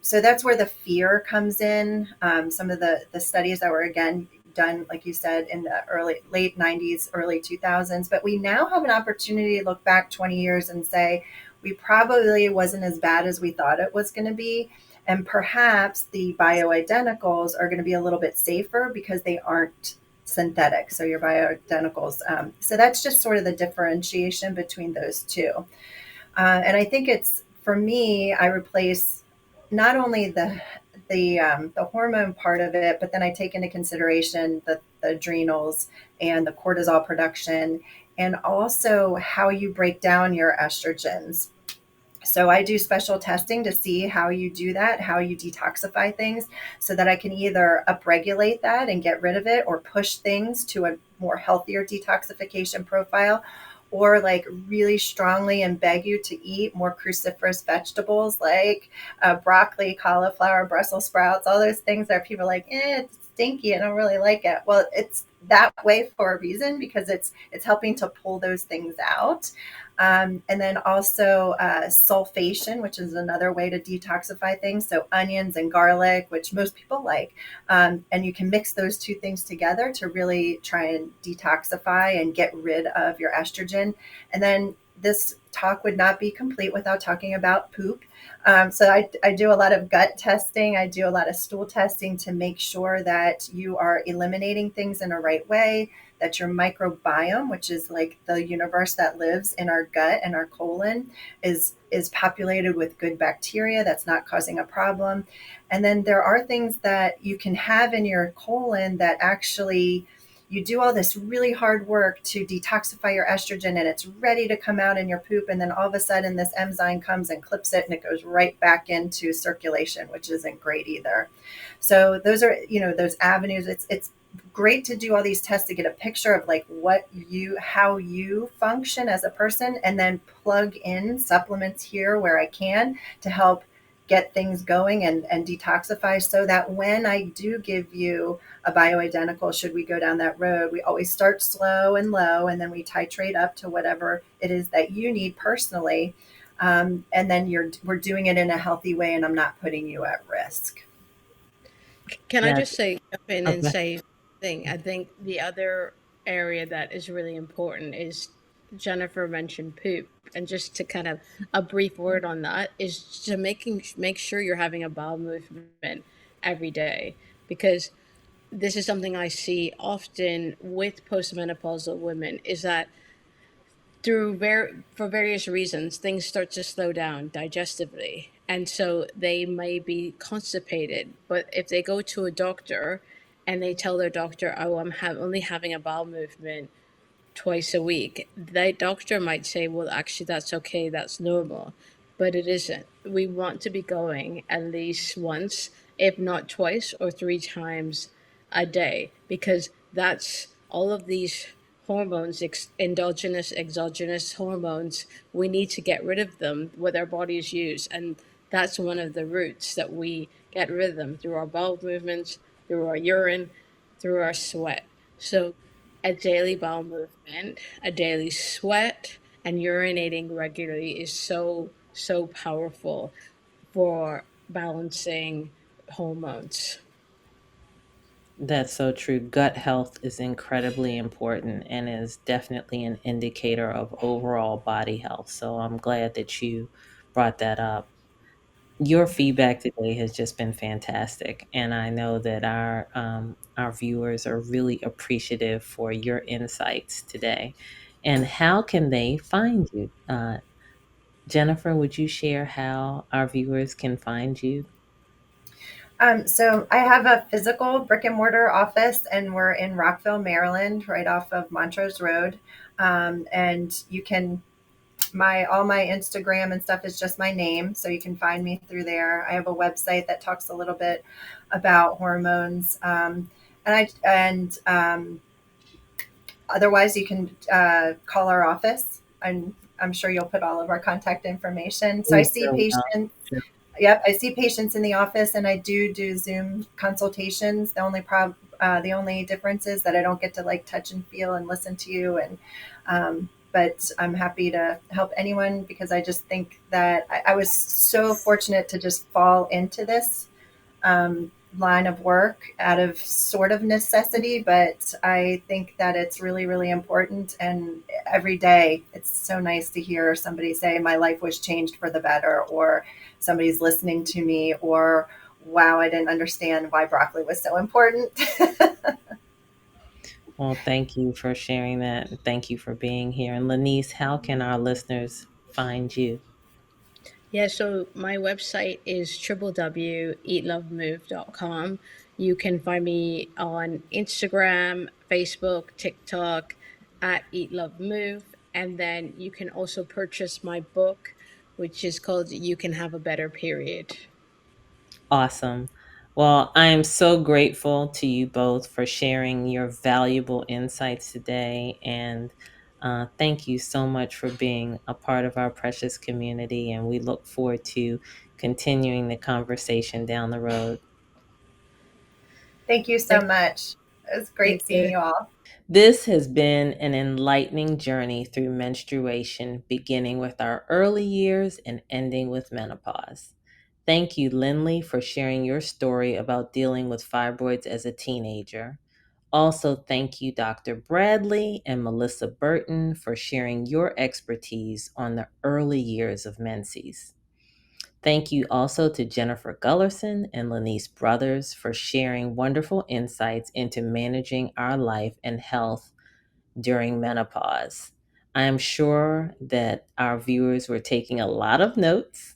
So that's where the fear comes in. Some of the studies that were, again, done, like you said, in the late 90s, early 2000s. But we now have an opportunity to look back 20 years and say, we probably wasn't as bad as we thought it was going to be. And perhaps the bioidenticals are going to be a little bit safer because they aren't synthetic. So your bioidenticals. So that's just sort of the differentiation between those two. And I think it's, for me, I replace not only the hormone part of it, but then I take into consideration the adrenals and the cortisol production, and also how you break down your estrogens. So I do special testing to see how you do that, how you detoxify things, so that I can either upregulate that and get rid of it, or push things to a more healthier detoxification profile, or like really strongly and beg you to eat more cruciferous vegetables like broccoli, cauliflower, Brussels sprouts, all those things that people are like, it's stinky, I don't really like it. Well, it's that way for a reason, because it's helping to pull those things out. And then also sulfation, which is another way to detoxify things. So onions and garlic, which most people like. And you can mix those two things together to really try and detoxify and get rid of your estrogen. And then this talk would not be complete without talking about poop. So I do a lot of gut testing. I do a lot of stool testing to make sure that you are eliminating things in a right way, that your microbiome, which is like the universe that lives in our gut and our colon, is populated with good bacteria that's not causing a problem. And then there are things that you can have in your colon that actually, you do all this really hard work to detoxify your estrogen and it's ready to come out in your poop, and then all of a sudden this enzyme comes and clips it and it goes right back into circulation, which isn't great either. So those are, those avenues. It's great to do all these tests to get a picture of like how you function as a person, and then plug in supplements here where I can to help get things going and detoxify, so that when I do give you a bioidentical, should we go down that road, we always start slow and low, and then we titrate up to whatever it is that you need personally. And then we're doing it in a healthy way, and I'm not putting you at risk. Can I Yes. just say, jump in and Okay. say thing? I think the other area that is really important is Jennifer mentioned poop, and just to kind of a brief word on that is to make sure you're having a bowel movement every day, because this is something I see often with postmenopausal women, is that for various reasons things start to slow down digestively, and so they may be constipated. But if they go to a doctor and they tell their doctor, oh, only having a bowel movement twice a week, the doctor might say, well, actually, that's okay, that's normal. But it isn't. We want to be going at least once, if not twice or three times a day, because that's all of these hormones, endogenous, exogenous hormones. We need to get rid of them, what our bodies use. And that's one of the routes that we get rid of them, through our bowel movements, through our urine, through our sweat. So a daily bowel movement, a daily sweat, and urinating regularly is so, so powerful for balancing hormones. That's so true. Gut health is incredibly important and is definitely an indicator of overall body health. So I'm glad that you brought that up. Your feedback today has just been fantastic, and I know that our viewers are really appreciative for your insights today. And how can they find you? Jennifer, would you share how our viewers can find you? So I have a physical brick and mortar office, and we're in Rockville, Maryland, right off of Montrose Road. And you can all my Instagram and stuff is just my name, so you can find me through there. I have a website that talks a little bit about hormones, and otherwise you can call our office, and I'm sure you'll put all of our contact information. So I We see sure will. patients. Yep, I see patients in the office, and I do Zoom consultations. The only difference is that I don't get to like touch and feel and listen to you, and but I'm happy to help anyone, because I just think that I was so fortunate to just fall into this line of work out of sort of necessity, but I think that it's really, really important. And every day it's so nice to hear somebody say, my life was changed for the better, or somebody's listening to me, or wow, I didn't understand why broccoli was so important. Well, thank you for sharing that. And thank you for being here. And Lanice, how can our listeners find you? Yeah, so my website is www.eatlovemove.com. You can find me on Instagram, Facebook, TikTok at Eat Love Move. And then you can also purchase my book, which is called You Can Have a Better Period. Awesome. Well, I am so grateful to you both for sharing your valuable insights today. And thank you so much for being a part of our precious community. And we look forward to continuing the conversation down the road. Thank you so much. It was Thank great seeing you. you all. This has been an enlightening journey through menstruation, beginning with our early years and ending with menopause. Thank you, Lindley, for sharing your story about dealing with fibroids as a teenager. Also, thank you, Dr. Bradley and Melissa Berton, for sharing your expertise on the early years of menses. Thank you also to Jennifer Gularson and Lanice Brothers for sharing wonderful insights into managing our life and health during menopause. I am sure that our viewers were taking a lot of notes.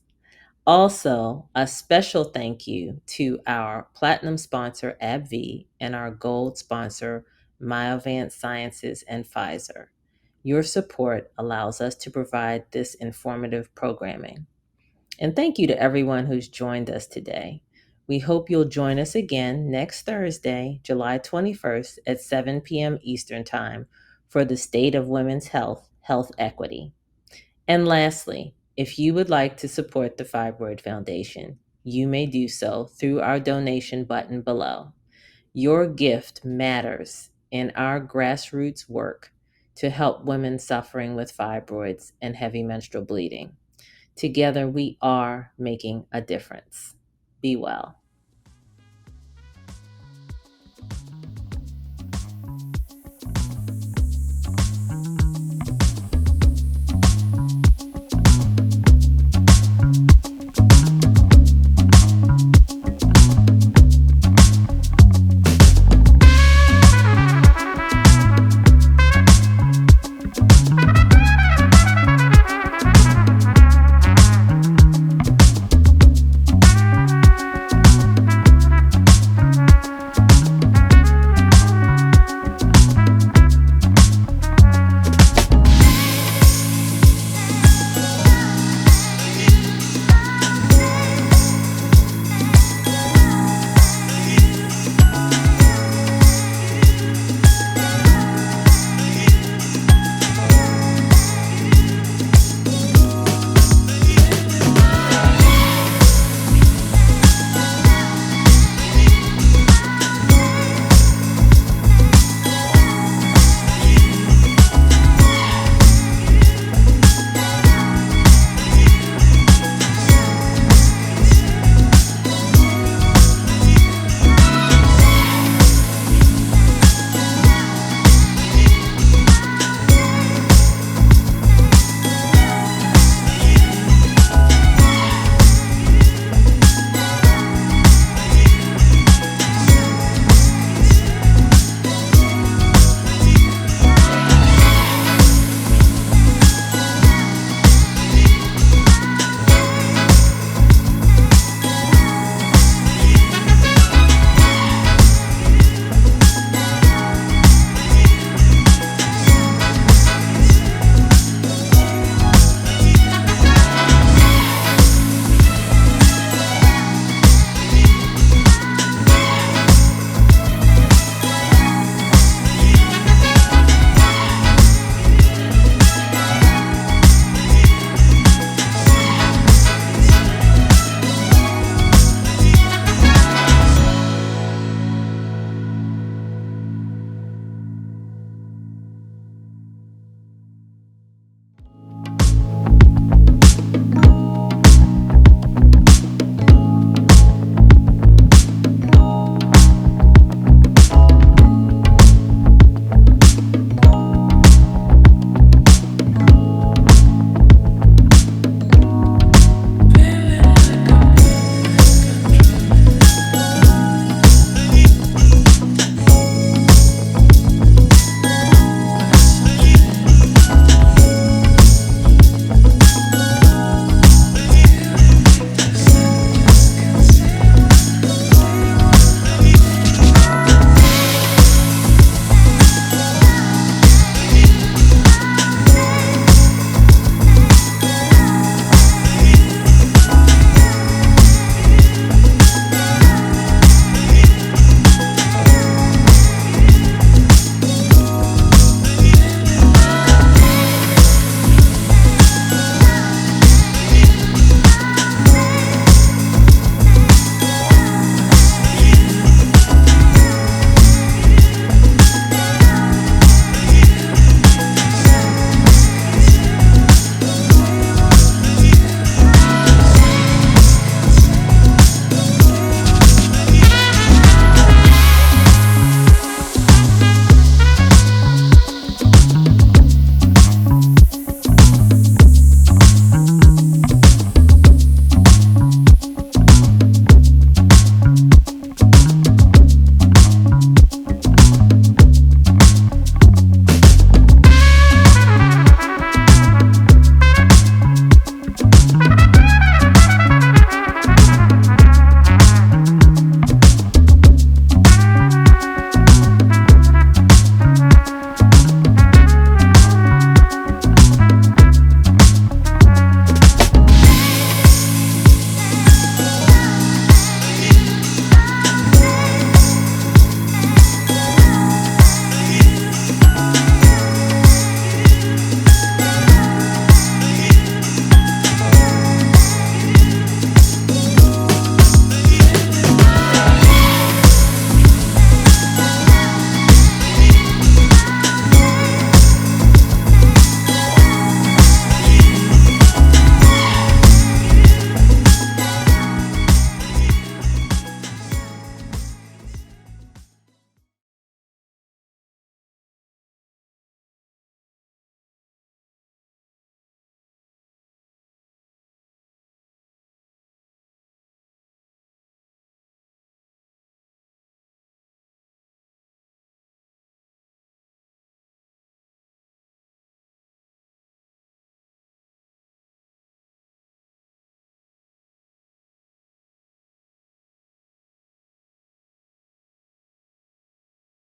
Also, a special thank you to our platinum sponsor, AbbVie, and our gold sponsor, Myovant Sciences and Pfizer. Your support allows us to provide this informative programming. And thank you to everyone who's joined us today. We hope you'll join us again next Thursday, July 21st at 7 p.m. Eastern Time for the State of Women's Health, Health Equity. And lastly, if you would like to support the Fibroid Foundation, you may do so through our donation button below. Your gift matters in our grassroots work to help women suffering with fibroids and heavy menstrual bleeding. Together, we are making a difference. Be well.